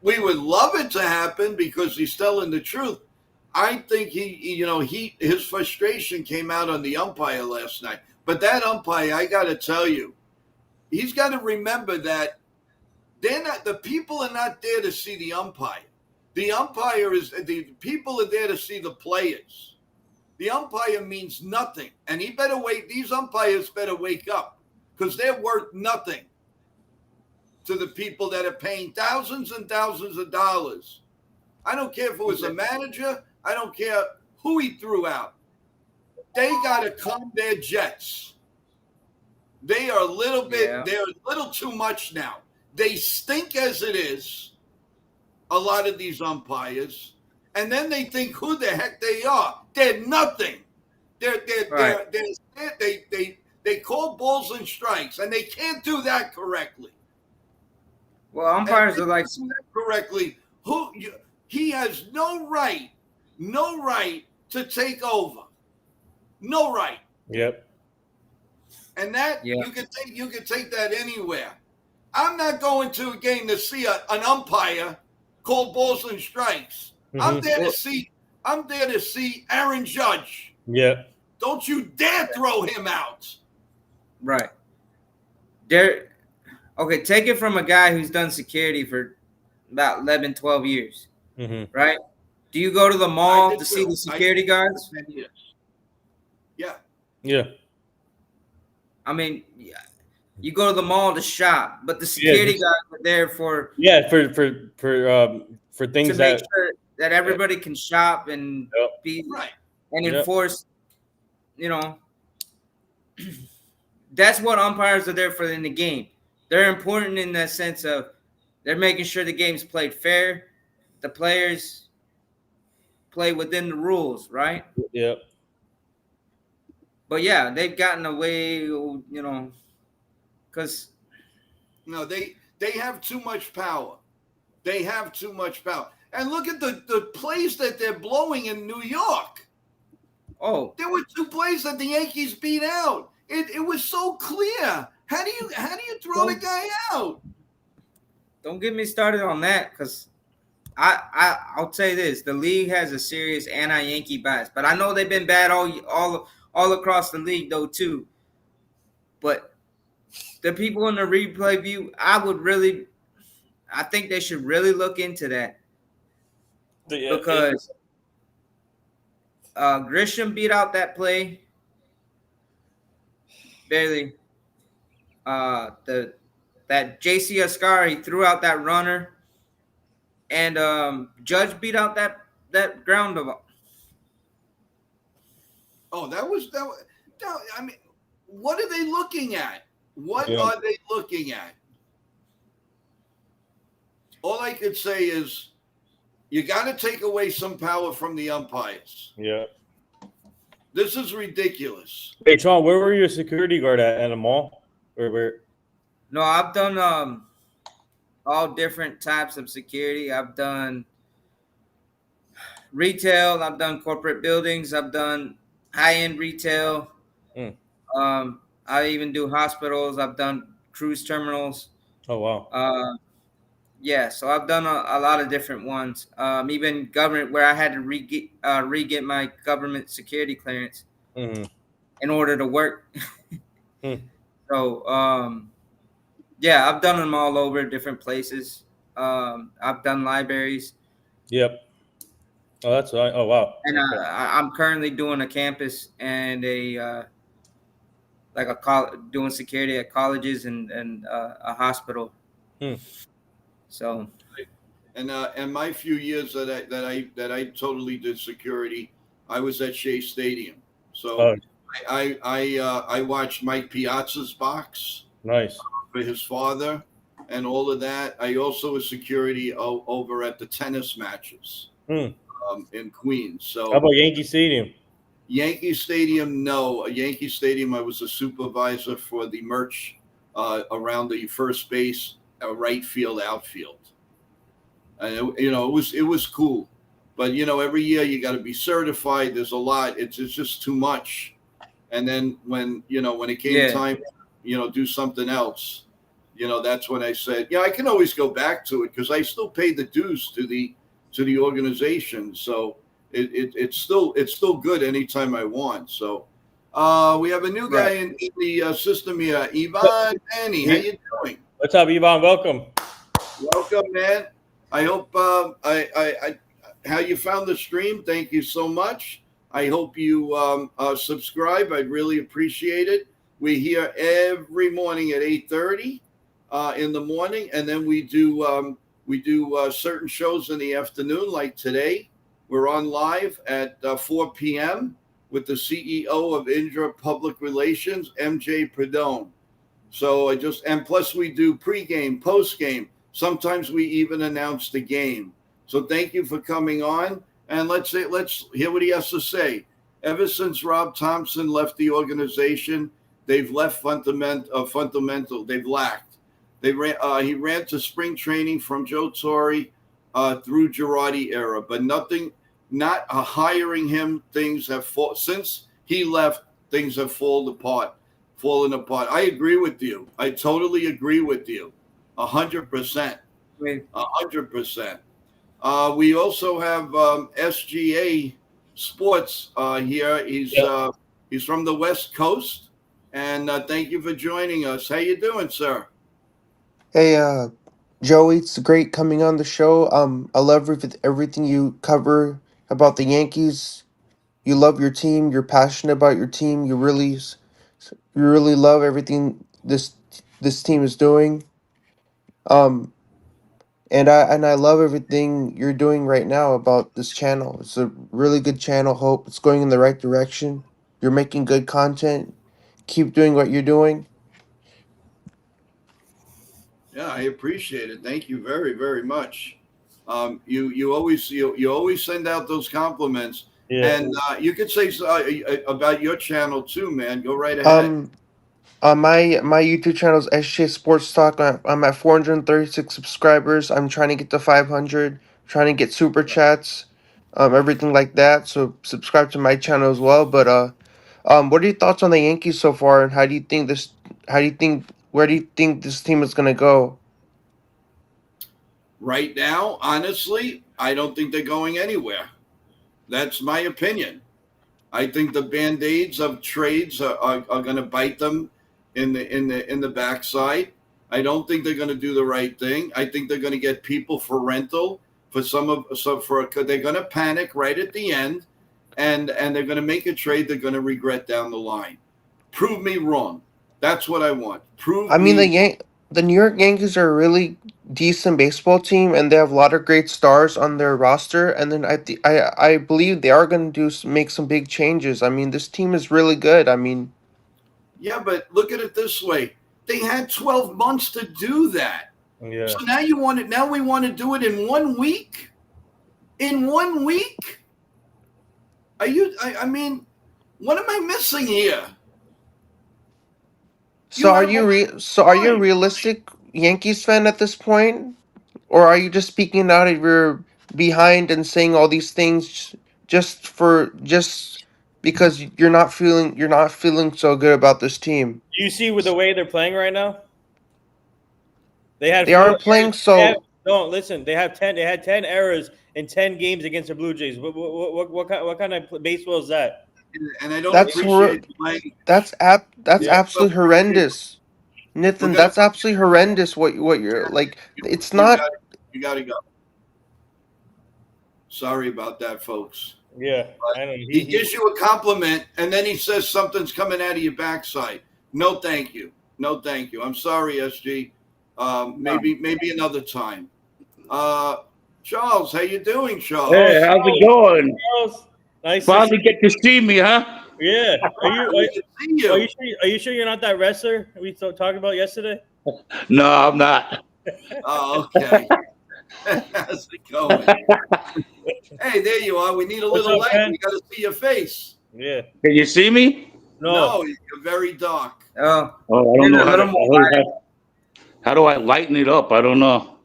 We would love it to happen because he's telling the truth. I think his frustration came out on the umpire last night. But that umpire, I got to tell you, he's got to remember that the people are not there to see the umpire. The people are there to see the players. The umpire means nothing. And these umpires better wake up because they're worth nothing to the people that are paying thousands and thousands of dollars I don't care if it was a manager. I don't care who he threw out. They got to calm their jets. They are a little bit, Yeah. they're a little too much now. They stink as it is, a lot of these umpires, and then they think who the heck they are. They're nothing. Right. They call balls and strikes, and they can't do that correctly. Well, umpires And are like, if they do that correctly. He has no right to take over. No right. Yep. And that Yeah. you can take that anywhere. I'm not going to a game to see an umpire call balls and strikes. I'm there to see Aaron Judge. Yep. Don't you dare throw him out. right. Okay, take it from a guy who's done security for about 11, 12 years, right? Do you go to the mall to see the security guards? Yeah. Yeah. I mean, you go to the mall to shop, but the security guys are there for things to make sure that everybody can shop and be Right. and enforce. You know, that's what umpires are there for in the game. They're important in that sense of they're making sure the game's played fair, the players play within the rules, right? Yep. But yeah, they've gotten away, you know, because no, they have too much power. They have too much power. And look at the plays that they're blowing in New York. Oh, there were 2 plays that the Yankees beat out. It was so clear. How do you throw the guy out? Don't get me started on that, because I'll say this: the league has a serious anti-Yankee bias, but I know they've been bad all across the league though too. But the people in the replay view, I think they should really look into that, because Grisham beat out that play barely. That JC Ascari threw out that runner, and Judge beat out that ground ball. Oh, that was. I mean, what are they looking at? What are they looking at? All I could say is, you got to take away some power from the umpires. Yeah. This is ridiculous. Hey, Sean, where were you a security guard at a mall? Where? No, I've done all different types of security. I've done retail. I've done corporate buildings. I've done high-end retail. I even do hospitals. I've done cruise terminals. Oh, wow. Yeah, so I've done a lot of different ones. Even government, where I had to re-get my government security clearance in order to work. So, yeah, I've done them all over different places. I've done libraries. Yep. Oh, that's right. Oh, wow. And I'm currently doing a campus and doing security at colleges and a hospital. So, and my few years that I totally did security, I was at Shea Stadium. So I watched Mike Piazza's box. Nice. For his father and all of that. I also was security over at the tennis matches in Queens. So how about Yankee Stadium? Yankee Stadium, no. Yankee Stadium, I was a supervisor for the merch around the first base, right field, outfield. And it was cool. But every year you got to be certified. There's a lot. It's just too much. And then when it came time, do something else, that's when I said, I can always go back to it, because I still pay the dues to the organization. So it's still good anytime I want. So we have a new guy in the system here, Ivan Manny. How you doing? What's up, Ivan? Welcome. Welcome, man. I hope how you found the stream. Thank you so much. I hope you subscribe. I'd really appreciate it. We're here every morning at 8:30 in the morning, and then we do We do certain shows in the afternoon, like today. We're on live at 4 p.m. with the CEO of Indra Public Relations, MJ Perdone. So and plus we do pregame, postgame. Sometimes we even announce the game. So thank you for coming on, and let's hear what he has to say. Ever since Rob Thompson left the organization, they've left fundamental. They've lacked. He ran to spring training from Joe Torre through Girardi era, but not hiring him. Things have since he left. Things have fallen apart. I agree with you. I totally agree with you. 100%. 100%. We also have SGA Sports here. He's from the West Coast, and thank you for joining us. How you doing, sir? Hey, Joey, it's great coming on the show. I love everything you cover about the Yankees. You love your team. You're passionate about your team. You really love everything this team is doing. Um, and I love everything you're doing right now about this channel. It's a really good channel. Hope it's going in the right direction. You're making good content. Keep doing what you're doing. Yeah, I appreciate it. Thank you very, very much. You always send out those compliments, Yeah. and you could say about your channel too, man. Go right ahead. My YouTube channel is SJ Sports Talk. I'm at 436 subscribers. I'm trying to get to 500. Trying to get super chats, everything like that. So subscribe to my channel as well. But what are your thoughts on the Yankees so far? And how do you think this? How do you think? Where do you think this team is gonna go? Right now, honestly, I don't think they're going anywhere. That's my opinion. I think the band-aids of trades are going to bite them in the backside. I don't think they're going to do the right thing. I think they're going to get people for rental they're going to panic right at the end, and they're going to make a trade they're going to regret down the line. Prove me wrong. That's what I want. I Prove mean, me. the New York Yankees are a really decent baseball team, and they have a lot of great stars on their roster. And then I believe they are going to make some big changes. I mean, this team is really good. I mean. Yeah, but look at it this way. They had 12 months to do that. Yeah. So now now we want to do it in 1 week? In 1 week? I mean, what am I missing here? So have all are you a time. realistic Yankees fan at this point? Or are you just speaking out of your behind and saying all these things just because you're not feeling so good about this team? Do you see with the way they're playing right now? They had They four aren't errors. playing so No, listen. They had 10 errors in 10 games against the Blue Jays. What kind of baseball is that? And I don't that's hor- appreciate the language. that's Yeah. absolutely horrendous. We're Nathan, gonna that's absolutely horrendous what you're like it's you not. got you got to go. Sorry about that, folks. Yeah, I know. He gives you a compliment, and then he says something's coming out of your backside. No, thank you. No, thank you. I'm sorry, SG. Maybe another time. Charles, how you doing, Charles? Hey, how's it going? Charles, nice to Finally see. get to see me, huh? Yeah. Good to see you. Are you sure you're not that wrestler we talked about yesterday? No, I'm not. Oh, okay. How's it going? Hey, there you are. We need a What's little up, light. man? We got to see your face. Yeah. Can you see me? No, you're very dark. Oh, Oh, I don't Maybe know a little more how do I lighten it up? I don't know.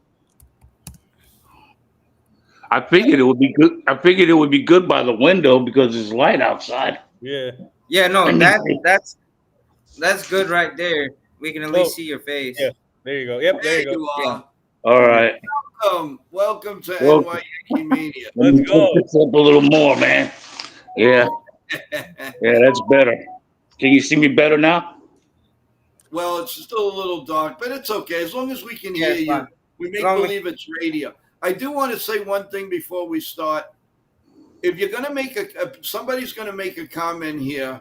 I figured it would be good. I figured it would be good by the window because there's light outside. Yeah. yeah, no, Let me that's good right there. We can at least see your face. Yeah. There you go. Yep. There There you go. you are. All right. Welcome to Well- NY Yankee Mania. Let me Let's go. put this up a little more, man. Yeah, that's better. Can you see me better now? Well, it's still a little dark, but it's okay. As long as we can Yeah, hear it's you, fine. we make As long as- believe it's radio. I do want to say one thing before we start. If you're going to make somebody's going to make a comment here,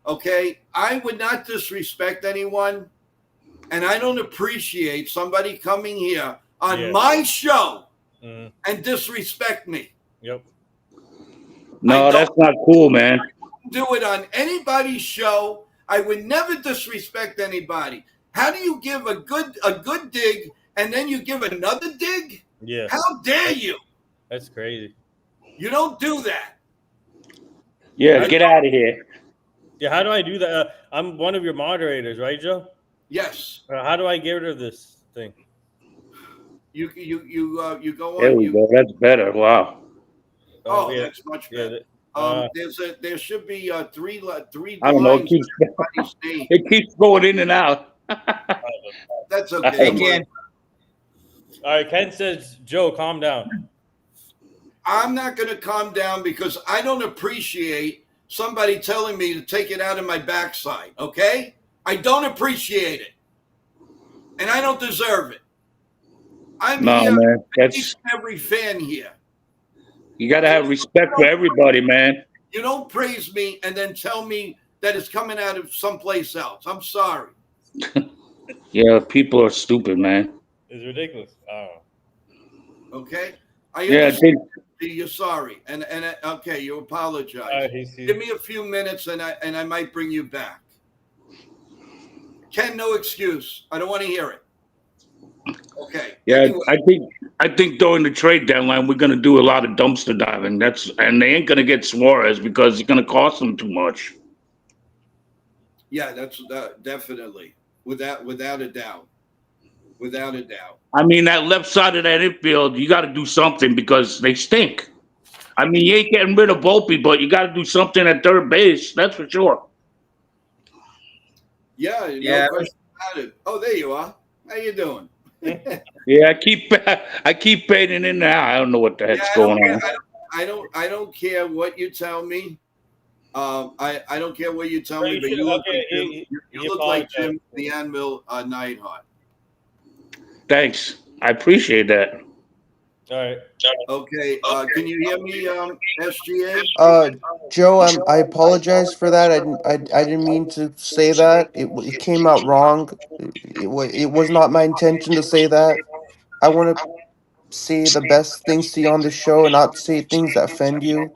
okay? I would not disrespect anyone, and I don't appreciate somebody coming here on Yeah. my show Mhm. and disrespect me. Yep. No, I that's don't not cool, man. do it on anybody's show. I would never disrespect anybody. How do you give a good dig and then you give another dig? Yeah. How dare you? That's crazy. You don't do that. Yeah, get out of here. Yeah. How do I do that? I'm one of your moderators, right, Joe? Yes. How do I get rid of this thing? You go There on. we go. That's better. Wow. Oh, Yeah. that's much Yeah. better. There should be three I don't know. lines of everybody's name. It keeps going in and out. That's okay. Hey, I'm Ken. All right. Ken says, Joe, calm down. I'm not going to calm down because I don't appreciate somebody telling me to take it out of my backside. Okay, I don't appreciate it, and I don't deserve it. I'm No, here. man. Each That's and every fan here. you got to have respect for everybody, man. You don't praise me and then tell me that it's coming out of someplace else. I'm sorry. Yeah, people are stupid, man. It's ridiculous. Okay, I Yeah, I understand. think You're sorry, and okay, you apologize. He's Give me a few minutes, and I might bring you back. Ken, no excuse. I don't want to hear it. Okay. yeah, Anyway, I think during the trade deadline we're gonna do a lot of dumpster diving. And they ain't gonna get Suarez because it's gonna cost them too much. yeah, that's definitely without a doubt, without a doubt. I mean, that left side of that infield, you got to do something because they stink. I mean, you ain't getting rid of Volpe, but you got to do something at third base. That's for sure. Yeah, Yeah. no question about it. Oh, there you are. How you doing? Yeah, I keep fading in now. I don't know what the heck's going on. I don't care what you tell me. I don't care what you tell So me, you but should- you look okay, like Jim. he You look like apologized. Jim the Anvil Neidhart. Thanks. I appreciate that. All right. Okay, can you hear me, SGA? Joe, I apologize for that. I didn't mean to say that. It came out wrong. It was not my intention to say that. I want to say the best things to you on the show and not say things that offend you.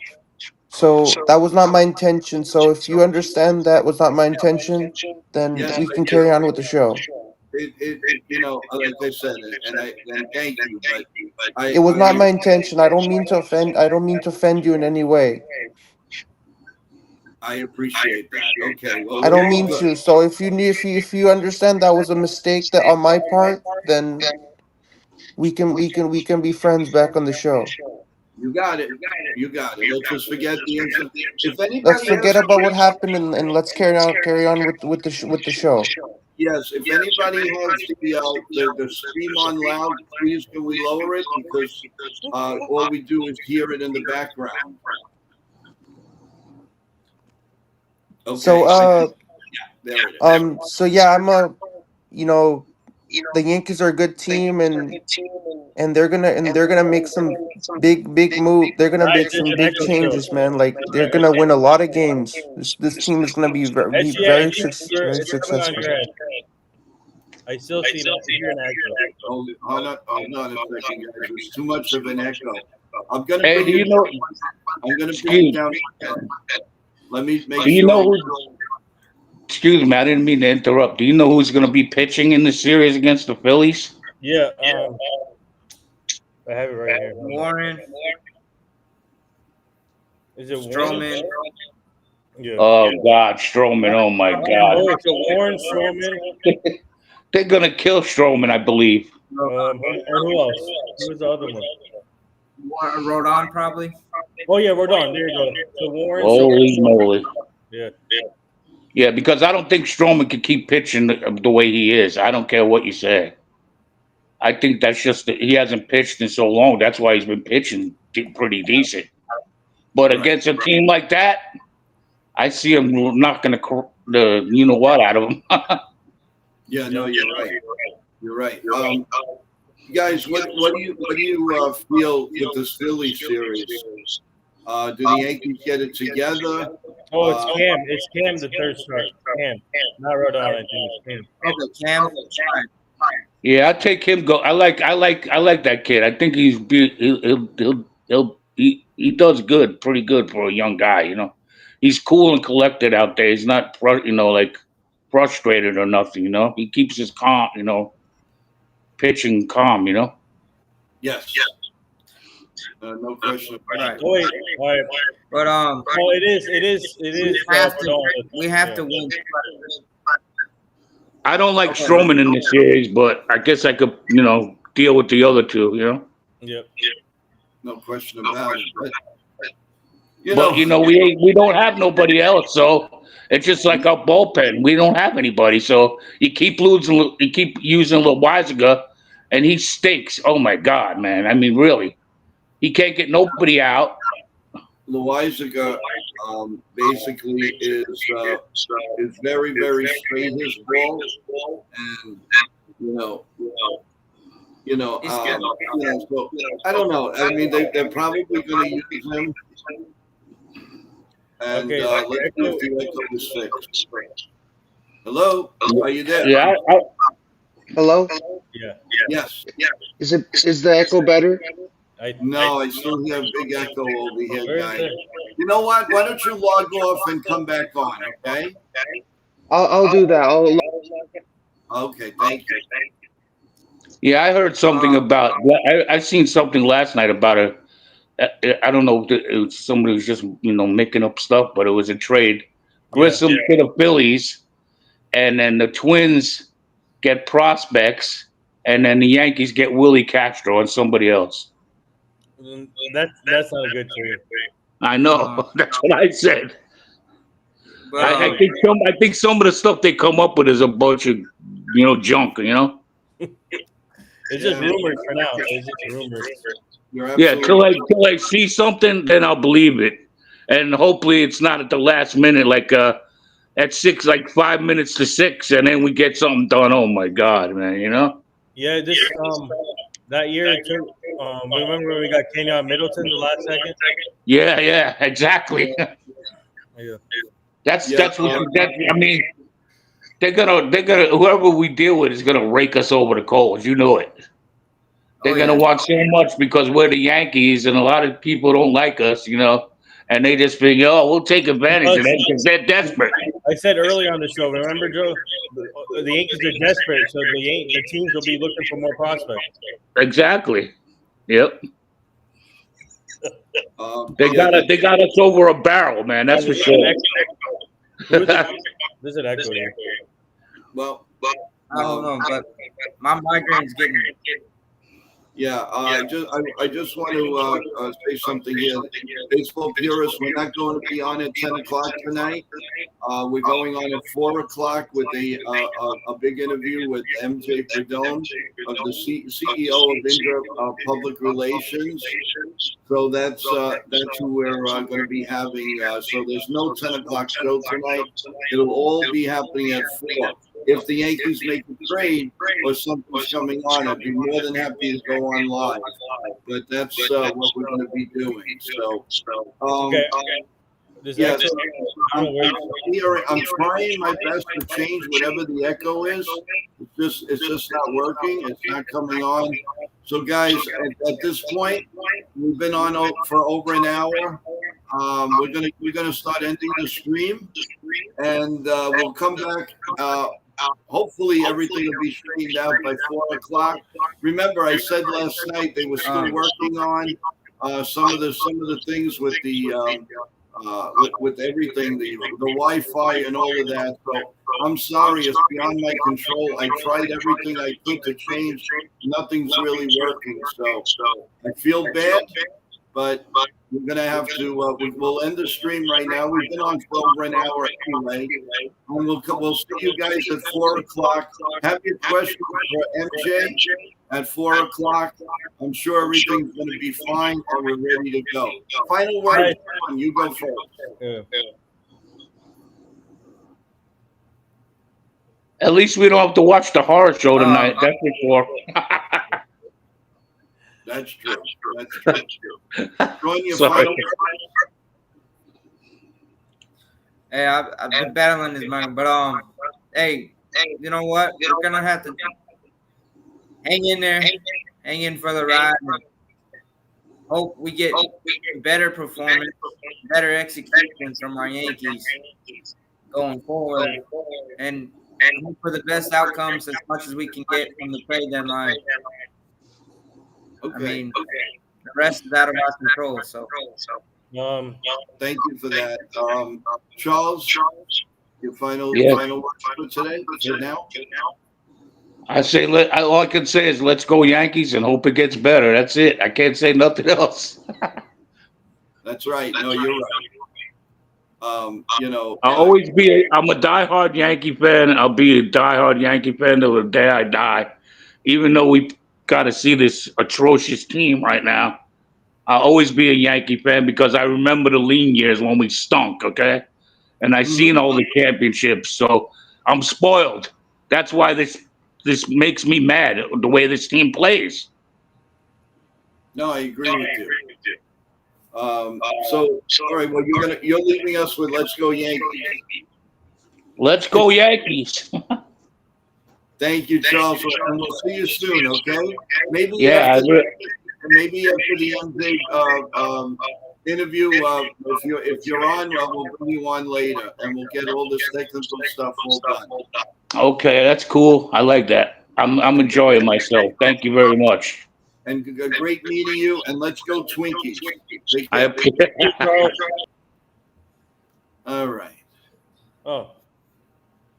So that was not my intention. So if you understand that was not my intention, then Yes, we I can do. carry on with the show. Like I said, and thank you, but It was not my intention. I don't mean to offend. I don't mean to offend you in any way. I appreciate that. Okay, well, I we're don't all mean good. to. So if you understand that was a mistake that on my part, then we can be friends back on the show. You got it. You got it. Let's just forget the incident. If Let's anybody forget has about what happened and let's carry on with the show. yes, if anybody has the stream on loud, please can we lower it because all we do is hear it in the background. Okay. So there it is. so yeah, you know the Yankees are a good team and they're gonna make some big move. They're gonna Guys, make it's some an big echo show. changes, man. Like they're gonna win a lot of games. This team is gonna be Actually, I think very it's coming on successful. your end. I still see that. Hear an echo. Hold on a second, guys. There's too much of an echo. I'm gonna Hey, bring do you know? I'm gonna bring you down. Let me make Do you sure. know who? Excuse me, I didn't mean to interrupt. Do you know who's going to be pitching in the series against the Phillies? Yeah. I have it right here. Warren, Is it Stroman. Yeah. Oh God, Stroman! Oh my Oh, God, it's a Warren Stroman. they're going to kill Stroman, I believe. And who else? Who was the other one? Rodon probably. Oh yeah, we're done. There you go. So Warren. Holy moly! Yeah. Yeah, because I don't think Stroman can keep pitching the way he is. I don't care what you say. I think that's just that he hasn't pitched in so long. That's why he's been pitching pretty decent. But against a team like that, I see him knocking the you know what out of him. Yeah, no, you're right. You're right. Guys, what do you feel with this Philly series? Do the Yankees get it together? Oh, it's Cam. It's Cam, the third start. Cam, not Rodon. I think it's Cam. Okay, Cam. Yeah, I take him. Go. I like that kid. I think he does good, pretty good for a young guy. He's cool and collected out there. He's not like frustrated or nothing. He keeps his calm. Pitching calm. Yes, no question about Right. it. Oh wait, all right. But No, it is. we have Yeah. to win. I don't like Okay, man. Stroman in this series, but I guess I could deal with the other two. Yep. No question about it. But you But know, we don't have nobody else, so it's just like our bullpen. We don't have anybody, so you keep using Loizaga, and he stinks. Oh my God, man! I mean, really, he can't get nobody out. Loizaga basically is very very straight his ball, and you know He's good. So I don't know. I mean, they're probably going to use him, and Okay. let's see if the echo is fixed. Hello, are you there? Yeah, Hello? Yeah. Yes. Is the echo better? No, I still hear a big echo over here, Where's guys. the? You know what? Why don't you log off and come back on? Okay. I'll do that. Okay. Thank you. yeah. I heard something about. I seen something last night about a. I don't know. It was somebody was just making up stuff, but it was a trade. Grissom to the Phillies, and then the Twins get prospects, and then the Yankees get Willie Castro and somebody else. That's not a good trade. I know. That's what I said. But I think some of the stuff they come up with is a bunch of junk. It's just rumors for now. It's just rumors. You're Yeah, absolutely till I see something, then I'll believe it, and hopefully it's not at the last minute, like at 6, like 5 minutes to 6, and then we get something done. Oh my God, man! Yeah, this that year too. Remember when we got Kenyon Middleton the last second? Yeah, exactly. Yeah. That's Yeah, what that. I mean, they're gonna whoever we deal with is gonna rake us over the coals. You know it. They're oh gonna yeah, want so much because we're the Yankees, and a lot of people don't like us, and they just figure, oh, we'll take advantage of that because they're desperate. I said earlier on the show. Remember, Joe? The Yankees are desperate, so the teams will be looking for more prospects. Exactly. Yep. They yeah, got us over a barrel, man. That's for sure. There's an echo here. well, I don't know, but my migraine's getting. yeah. I just want to say something here. Baseball purists, we're not going to be on at 10 o'clock tonight. We're going on at 4 o'clock with a big interview with MJ Perdone of the CEO of Indra Public Relations. So that's who we're going to be having. So there's no 10 o'clock show tonight. It'll all be happening at 4. If the Yankees make a trade or something's coming on, I'd be more than happy to go on live. But that's what we're going to be doing. So, Okay. There's yeah, echo. I'm trying my best to change whatever the echo is. It's just not working. It's not coming on. So, guys, at this point, we've been on for over an hour. We're gonna start ending the stream, and we'll come back. Hopefully, everything will be straightened out by 4 o'clock. Remember, I said last night they were still working on some of the things with the with everything, the Wi-Fi and all of that. So I'm sorry, it's beyond my control. I tried everything I could to change. Nothing's really working. So I feel bad, but we're gonna have to. We'll end the stream right now. We've been on for over an hour anyway, and we'll see you guys at 4 o'clock. Have your questions for MJ at 4 o'clock. I'm sure everything's going to be fine, and we're ready to go. Final word, John, you go first. Yeah. At least we don't have to watch the horror show tonight. That's for sure. That's true. That's true. Join your Sorry. final word. Hey, I've been battling this man, but hey, you know what? We're gonna have to. hang in there, hang in for the ride. And hope we get better performance, better execution from our Yankees going forward, and hope for the best outcomes as much as we can get from the trade deadline. Okay. I mean, the rest is out of our control. So, thank you for that. Charles, your final words for today, for now? I say, all I can say is let's go Yankees and hope it gets better. That's it. I can't say nothing else. That's right. No, you're right. I'm a diehard Yankee fan. I'll be a diehard Yankee fan till the day I die. Even though we got to see this atrocious team right now, I'll always be a Yankee fan because I remember the lean years when we stunk, okay? And I seen all the championships, so I'm spoiled. That's why this makes me mad, the way this team plays. No, I agree with you. So, all right. Well, you're leaving us with "Let's Go Yankees." Let's go Yankees. Thank you, Charles, and we'll see you soon. Okay? Maybe Yeah, after the MJ interview, if you're on, we'll bring you on later, and we'll get all this technical stuff all done. okay, that's cool. I like that. I'm enjoying myself. Thank you very much. And great meeting you. And let's go Twinkies. Take I care. All right. Oh,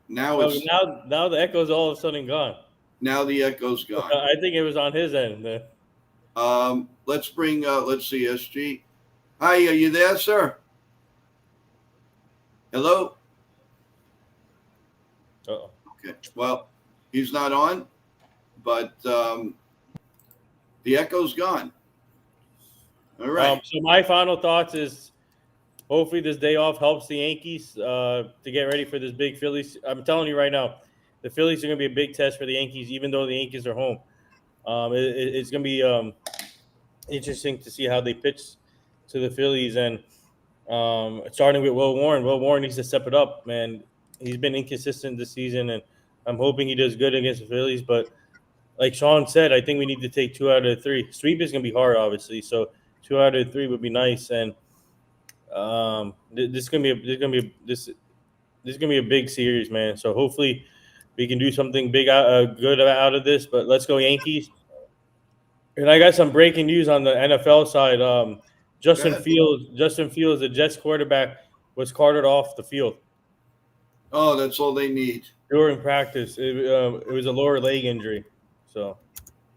Now it's now the echo's all of a sudden gone. now the echo's gone. I think it was on his end. Let's bring. Let's see. SG. Hi, are you there, sir? Hello. Uh-oh. Okay. Well, he's not on, but the echo's gone. All right. So my final thoughts is hopefully this day off helps the Yankees to get ready for this big Phillies. I'm telling you right now, the Phillies are going to be a big test for the Yankees, even though the Yankees are home. It's going to be interesting to see how they pitch to the Phillies. And starting with Will Warren. Will Warren needs to step it up, man. He's been inconsistent this season, and I'm hoping he does good against the Phillies. But like Sean said, I think we need to take 2 out of 3. Sweep is going to be hard, obviously. So 2 out of 3 would be nice. And this is gonna be a big series, man. So hopefully we can do something big, good out of this. But let's go Yankees. And I got some breaking news on the NFL side. Justin Fields, the Jets quarterback, was carted off the field. Oh, that's all they need. During practice, it was a lower leg injury. So.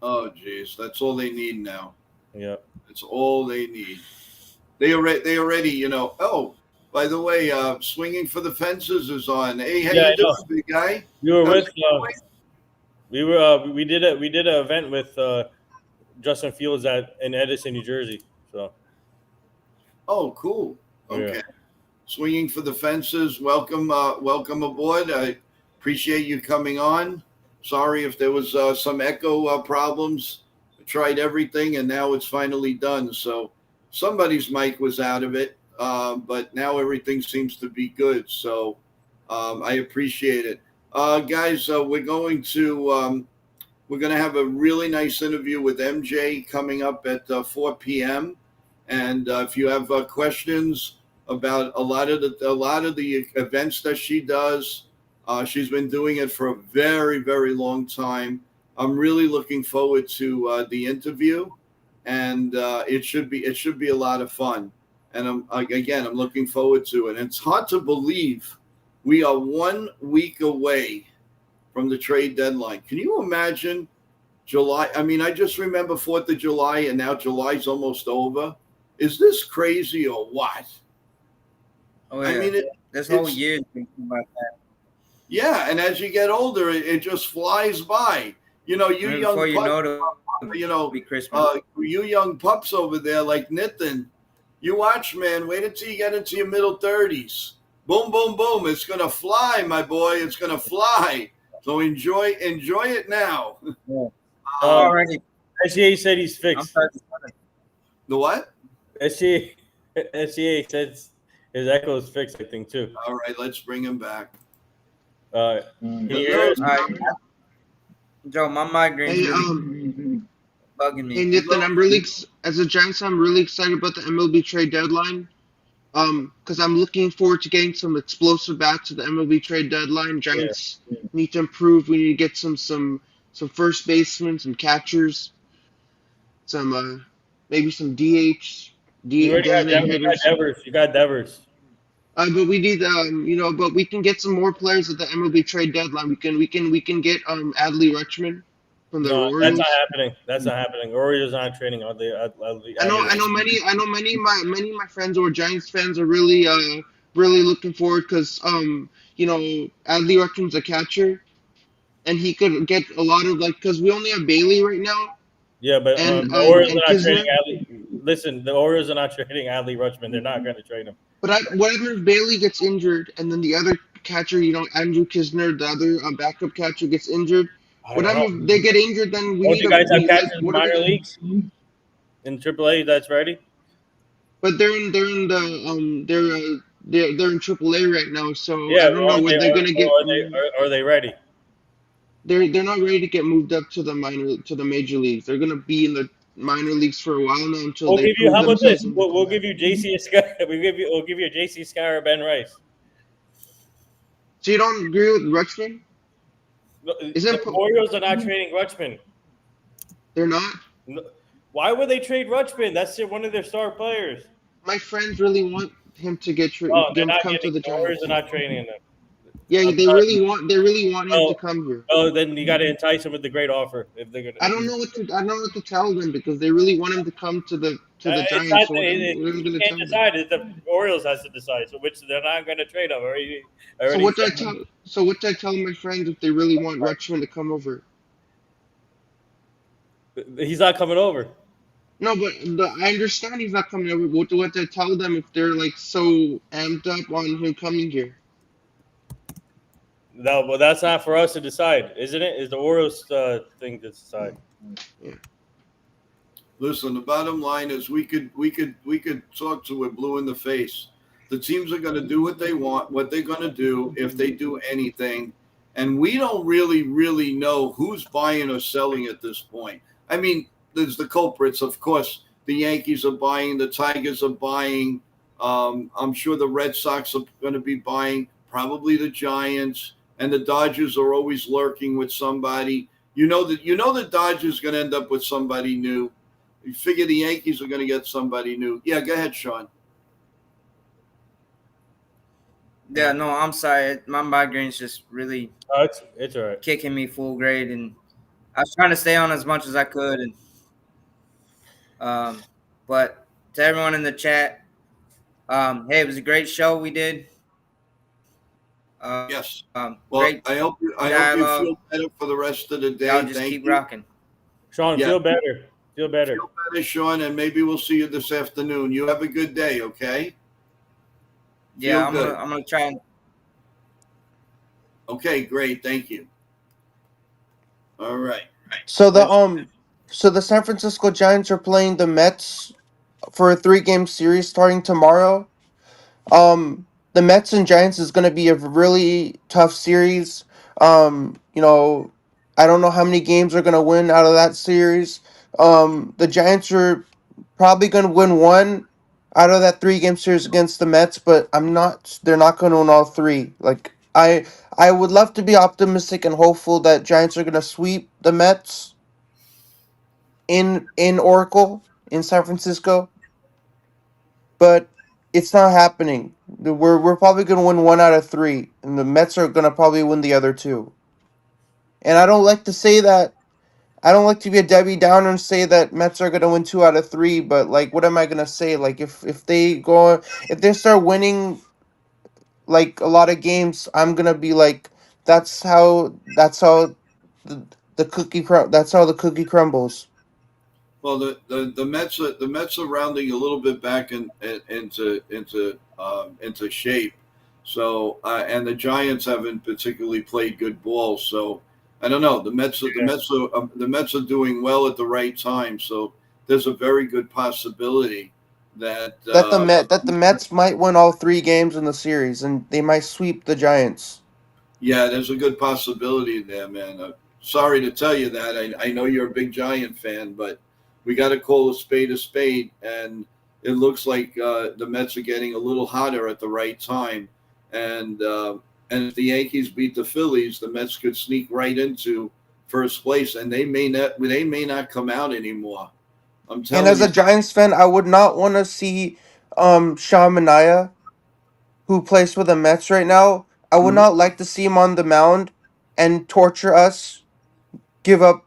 Oh, geez, that's all they need now. Yeah. That's all they need. They already, Oh, by the way, Swinging for the Fences is on. Hey, how you doing, big guy? We were with. We did an event with Justin Fields in Edison, New Jersey. So. Oh, cool. Okay. Yeah. Swinging for the Fences. Welcome aboard. I appreciate you coming on. Sorry if there was some echo problems. I tried everything, and now it's finally done. So somebody's mic was out of it, but now everything seems to be good. So I appreciate it. Guys, we're going to have a really nice interview with MJ coming up at 4 p.m. And if you have questions about a lot of the events that she does, she's been doing it for a very, very long time. I'm really looking forward to the interview, and it should be a lot of fun. And I'm looking forward to it. And it's hard to believe we are 1 week away from the trade deadline. Can you imagine July? I mean, I just remember 4th of July, and now July's almost over. Is this crazy or what? Oh, yeah. I mean, this whole year thinking about that. Yeah, and as you get older, it just flies by. You young pups over there like Nathan, you watch, man. Wait until you get into your middle 30s. Boom, boom, boom. It's gonna fly, my boy. It's gonna fly. So enjoy it now. Yeah. Already. SCA said he's fixed. The what? SCA said his echo is fixed, I think, too. All right, let's bring him back. Can you hear us? Joe, my migraine's Hey, really bugging me. hey, You Nathan, go. as a Giants fan, I'm really excited about the MLB trade deadline. Because I'm looking forward to getting some explosive bats at the MLB trade deadline. Yeah. Giants need to improve. We need to get some first basemen, some catchers, some maybe some You already have designated You got hitters. Devers. You got Devers. But we need but we can get some more players at the MLB trade deadline. We can get Adley Rutschman from the No, that's not Orioles. happening. That's not happening. Orioles not trading Adley Rutschman. Many of my friends who are Giants fans are really looking forward because Adley Rutschman's a catcher and he could get a lot of like because we only have Bailey right now Yeah, but and the Orioles and are not trading Kisner. Adley. Listen, the Orioles are not trading Adley Rutschman. They're not going to trade him. What happens if Bailey gets injured and then the other catcher, Andrew Kisner, the other backup catcher gets injured? I What don't know. happens if they get injured? Then we Don't need you a guys have we like catchers in what are we minor gonna? leagues in AAA that's ready? But they're in the they're in AAA right now, so Yeah, I but don't know aren't what they? they're gonna get. Are they ready? They're not ready to get moved up to the major leagues. They're gonna be in the minor leagues for a while now until We'll they give you. prove How about themselves this? and they We'll come give back. you JC Sky. We'll give you a JC Sky or Ben Rice. So you don't agree with Rutschman? The Isn't Orioles are not trading Rutschman. they're not? No- Why would they trade Rutschman? That's one of their star players. My friends really want him to Oh, they're not come to getting. the The Warriors are Giants. not trading him. Yeah, I'm sorry. they really want him to Oh, come here. then you got to entice him with the great offer if they're gonna. I don't know what to tell them because they really want him to come to the It's not. Giants. So what am I You gonna can't tell them? decide. It's the Orioles has to decide. So which they're not going to trade him. So Already said. what do I tell my friends if they really want Rutschman to come over? He's not coming over. No, but I understand he's not coming over. What do I tell them if they're like so amped up on him coming here? No, but that's not for us to decide, isn't it? Is the Orioles thing to decide? Yeah. Listen, the bottom line is we could talk to it blue in the face. The teams are going to do what they want, what they're going to do if they do anything, and we don't really know who's buying or selling at this point. I mean, there's the culprits, of course. The Yankees are buying, the Tigers are buying. I'm sure the Red Sox are going to be buying, probably the Giants, and the Dodgers are always lurking with somebody. The Dodgers going to end up with somebody new. You figure the Yankees are going to get somebody new. Yeah, go ahead, Sean. Yeah, no, I'm sorry. My migraine's just really Oh, it's all right. kicking me full grade, and I was trying to stay on as much as I could, and but to everyone in the chat, hey, it was a great show we did. Yes. Well, Great I hope you dialogue. feel better for the rest of the Y'all day. just Thank keep you. rocking. Sean, Yeah. feel better. Feel better. Feel better, Sean, and maybe we'll see you this afternoon. You have a good day, okay? Yeah, Feel good. I'm gonna try and Okay, great. Thank you. All right. So the San Francisco Giants are playing the Mets for a 3-game series starting tomorrow. The Mets and Giants is going to be a really tough series. I don't know how many games are going to win out of that series. The Giants are probably going to win one out of that 3-game series against the Mets, but I'm not. They're not going to win all three. Like I would love to be optimistic and hopeful that Giants are going to sweep the Mets in Oracle in San Francisco, but it's not happening. We're probably going to win one out of three, and the Mets are going to probably win the other two. And I don't like to say that. I don't like to be a Debbie Downer and say that Mets are going to win two out of three. But like, what am I going to say? Like, if they start winning like a lot of games, I'm gonna be like, that's how the that's how the cookie crumbles. Well, the Mets are rounding a little bit back into shape. So and the Giants haven't particularly played good ball. So I don't know. The Mets are doing well at the right time. So there's a very good possibility that That the Mets might win all 3 games in the series and they might sweep the Giants. yeah, there's a good possibility there, man. sorry to tell you that. I know you're a big Giant fan, but we got to call a spade, and it looks like the Mets are getting a little hotter at the right time, and and if the Yankees beat the Phillies, the Mets could sneak right into first place, and they may not come out anymore. I'm And telling as a you. Giants fan, I would not want to see Sean Mania, who plays for the Mets right now. I would Mhm. not like to see him on the mound and torture us, give up,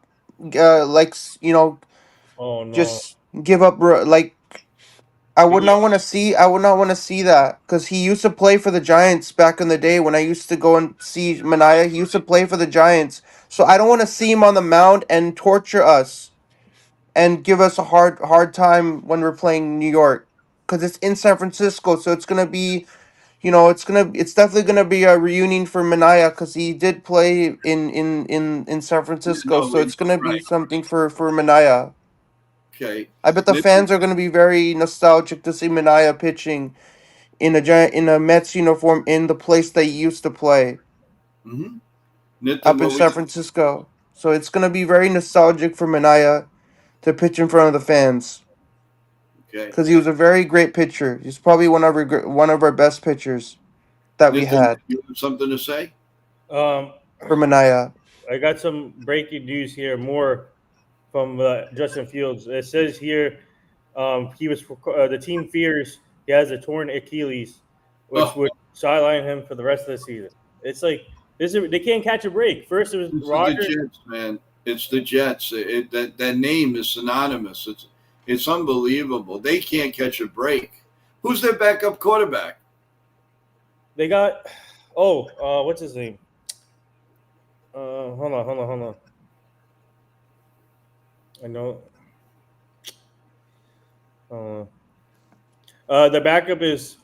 Oh no. just give up. Like I would not want to see that because he used to play for the Giants back in the day when I used to go and see Mania. He used to play for the Giants, so I don't want to see him on the mound and torture us and give us a hard time when we're playing New York because it's in San Francisco. So it's gonna be, it's definitely gonna be a reunion for Mania because he did play in San Francisco. No, So it's gonna be right. something for Mania. Okay. I bet the fans are gonna be very nostalgic to see Mania pitching in a Mets uniform in the place they used to play Mm-hmm. Nitin, up in what San we Francisco. So it's gonna be very nostalgic for Mania to pitch in front of the fans okay? because he was a very great pitcher. He's probably one of our best pitchers that we Nitin, had you have something to say? Um, for Mania. I got some breaking news here. More from Justin Fields. It says here he was the team fears he has a torn Achilles, which Oh, would sideline him for the rest of the season. It's like they can't catch a break. First it was it's the Rogers. Jets, man. It's the Jets. That name is synonymous. It's unbelievable. They can't catch a break. Who's their backup quarterback? They got what's his name? Hold on. I know. Uh, the backup is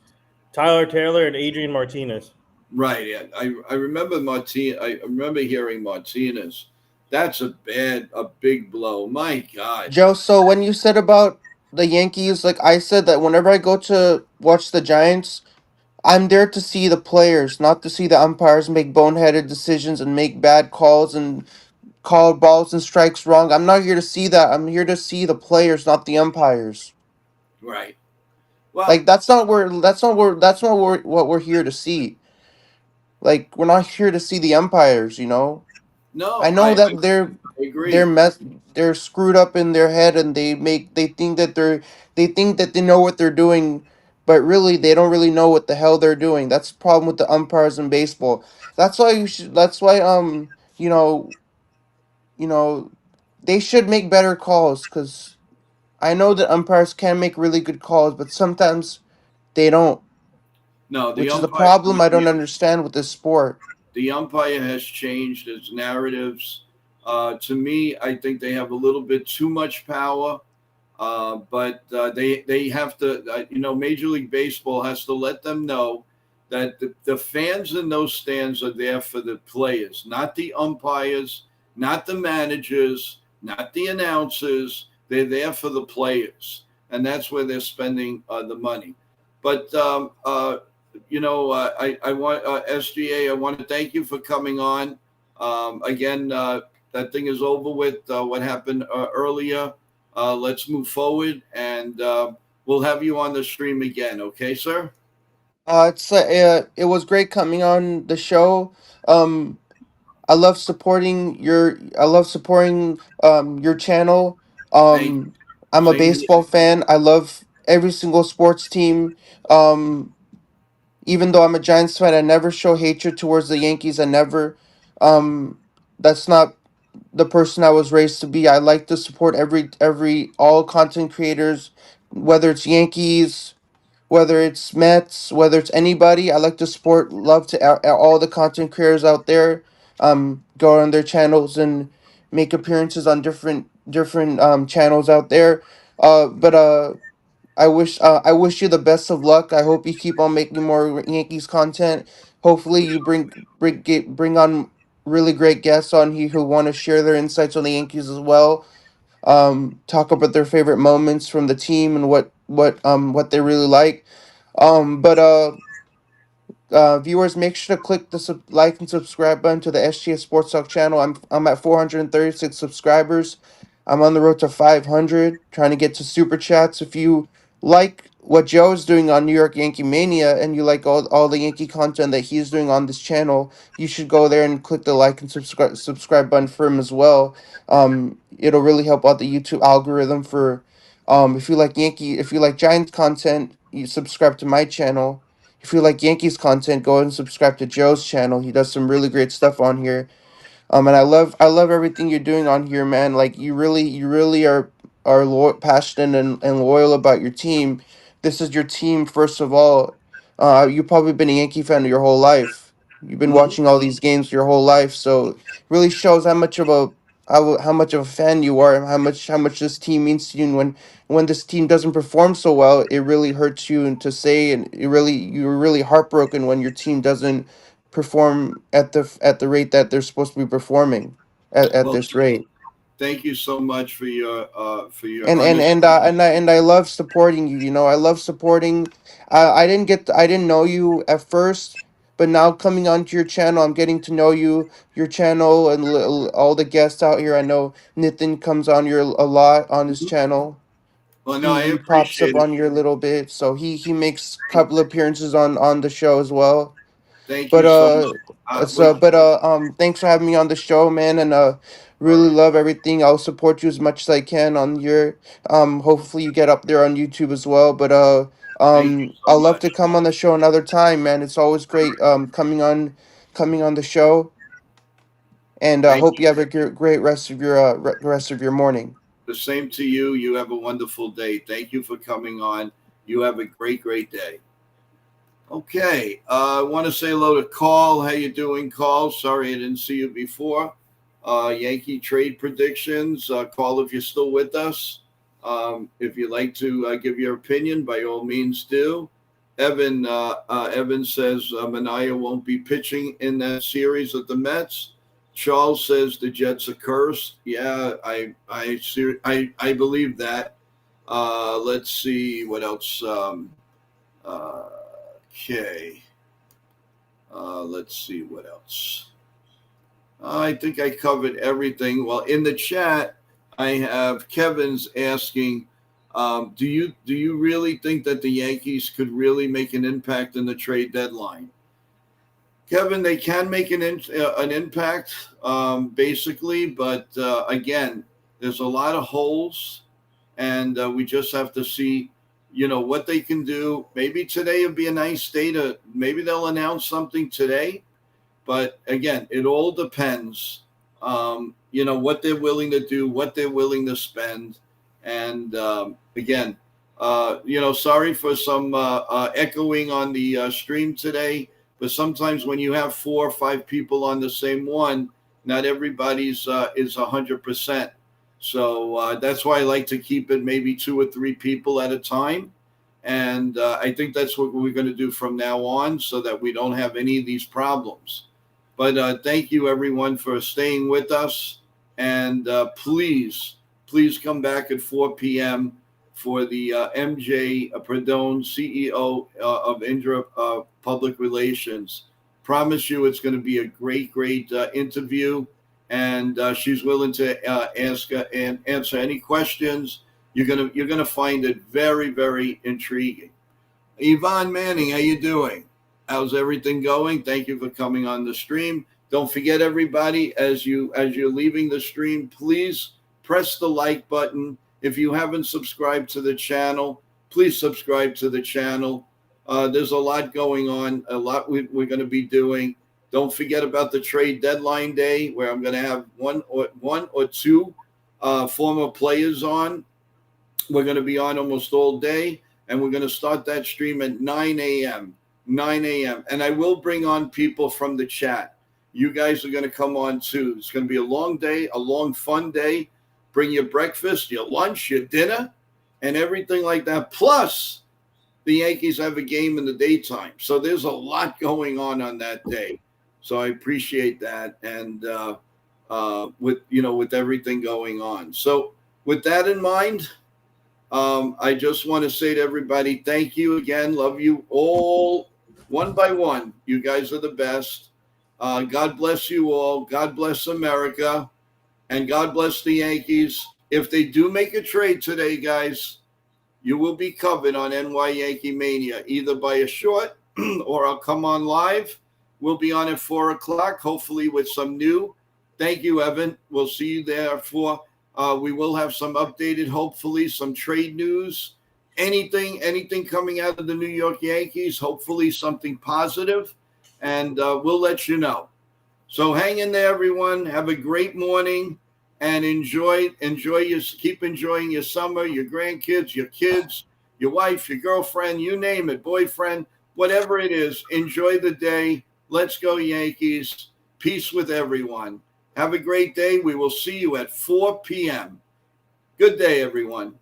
Tyler Taylor and Adrian Martinez. Right. Yeah. I remember Martin. I remember hearing Martinez. That's a big blow. My God. Joe, so when you said about the Yankees, like I said that whenever I go to watch the Giants, I'm there to see the players, not to see the umpires make boneheaded decisions and make bad calls and call balls and strikes wrong. I'm not here to see that. I'm here to see the players, not the umpires. Right. Well, Like that's not what we're here to see. Like we're not here to see the umpires, you know? I no, know that I they're agree. they're screwed up in their head and they think that they think that they know what they're doing, but really they don't really know what the hell they're doing. That's the problem with the umpires in baseball. That's why you know, you know they should make better calls cuz I know that umpires can make really good calls, but sometimes they don't, No, which is a problem I don't understand with this sport. the umpire has changed its narratives. To me, I think they have a little bit too much power. But they have to, Major League Baseball has to let them know that the fans in those stands are there for the players, not the umpires, not the managers, not the announcers. They're there for the players, and that's where they're spending the money. But I want SGA. I want to thank you for coming on. Again, that thing is over with. What happened earlier? Let's move forward, and we'll have you on the stream again. Okay, sir? It was great coming on the show. Um, I love supporting your channel. Thank you. Um, I'm a Same here. baseball fan. I love every single sports team. Um, Even though I'm a Giants fan, I never show hatred towards the Yankees. I never. Um, that's not the person I was raised to be. I like to support every all content creators, whether it's Yankees, whether it's Mets, whether it's anybody. I like to support love to all the content creators out there. Go on their channels and make appearances on different channels out there. But I wish you the best of luck. I hope you keep on making more Yankees content. Hopefully you bring on really great guests on here who want to share their insights on the Yankees as well. Talk about their favorite moments from the team and what they really like. But Viewers, make sure to click the like and subscribe button to the SGS Sports Talk channel. I'm at 436 subscribers. I'm on the road to 500, trying to get to super chats. If you like what Joe's doing on New York Yankee Mania and you like all the Yankee content that he's doing on this channel, you should go there and click the like and subscribe button for him as well. It'll really help out the YouTube algorithm for if you like Giants content, you subscribe to my channel. If you like Yankees content, go ahead and subscribe to Joe's channel. He does some really great stuff on here. And I love everything you're doing on here, man. Like you really are passionate and loyal about your team. This is your team first of all. You've probably been a Yankee fan your whole life. You've been Mhm. watching all these games your whole life, so it really shows how much of a fan you are and how much this team means to you. And when this team doesn't perform so well, it really hurts you and to say, and you're really heartbroken when your team doesn't perform at the rate that they're supposed to be performing at Well, this rate. thank you so much for your And I love supporting you. You know, I love supporting. I didn't know you at first, but now coming onto your channel, I'm getting to know you, your channel, and all the guests out here. I know Nathan comes on your a lot on his channel. Well, no, I He pops up appreciate it. on your little bit, so he makes a couple appearances on the show as well. Thank But you so much. What? thanks for having me on the show, man, and All really right. love everything. I'll support you as much as I can on your hopefully you get up there on YouTube as well. But Thank you so I'll love to much. come on the show another time, man. It's always great coming on the show, and Thank hope you. you have a great rest of your morning. The same to you. You have a wonderful day. Thank you for coming on. You have a great day. Okay. I want to say hello to Carl. How you doing, Carl? Sorry I didn't see you before. Yankee trade predictions. Carl, if you're still with us, if you'd like to give your opinion, by all means do. Evan says Mania won't be pitching in that series at the Mets. Charles says the Jets are cursed. Yeah, I believe that. Let's see what else. Uh, okay. Let's see what else. I think I covered everything. Well, in the chat, I have Kevin's asking, do you really think that the Yankees could really make an impact in the trade deadline? Kevin, they can make an impact, basically, but again, there's a lot of holes, and we just have to see, what they can do. Maybe today would be a nice day to. Maybe they'll announce something today, but again, it all depends. What they're willing to do, what they're willing to spend, and again, sorry for some echoing on the stream today. But sometimes when you have 4 or 5 people on the same one, not everybody's is 100%. So that's why I like to keep it maybe 2 or 3 people at a time. And I think that's what we're going to do from now on so that we don't have any of these problems. But thank you, everyone, for staying with us. And please come back at 4 p.m. for the MJ Perdone, CEO of Indra Public Relations. Promise you it's going to be a great interview. And she's willing to ask and answer any questions. You're gonna find it very intriguing. Yvonne Manning, how you doing? How's everything going? Thank you for coming on the stream. Don't forget, everybody, as you're leaving the stream, please press the like button. If you haven't subscribed to the channel, please subscribe to the channel. There's a lot going on, a lot we're going to be doing. Don't forget about the trade deadline day, where I'm going to have one or two former players on. We're going to be on almost all day, and we're going to start that stream at 9 a.m. 9 a.m. And I will bring on people from the chat. You guys are going to come on too. It's going to be a long day, a long, fun day. Bring your breakfast, your lunch, your dinner, and everything like that. Plus, the Yankees have a game in the daytime. So there's a lot going on that day. So I appreciate that. And with everything going on. So with that in mind, I just want to say to everybody, thank you again. Love you all one by one. You guys are the best. God bless you all. God bless America. And God bless the Yankees. If they do make a trade today, guys, you will be covered on NY Yankee Mania, either by a short or I'll come on live. We'll be on at 4 o'clock, hopefully with some new. Thank you, Evan. We'll see you there for. We will have some updated, hopefully, some trade news. Anything coming out of the New York Yankees, hopefully something positive, and we'll let you know. So hang in there, everyone. Have a great morning and keep enjoying your summer, your grandkids, your kids, your wife, your girlfriend, you name it, boyfriend, whatever it is. Enjoy the day. Let's go, Yankees. Peace with everyone. Have a great day. We will see you at 4 p.m. Good day, everyone.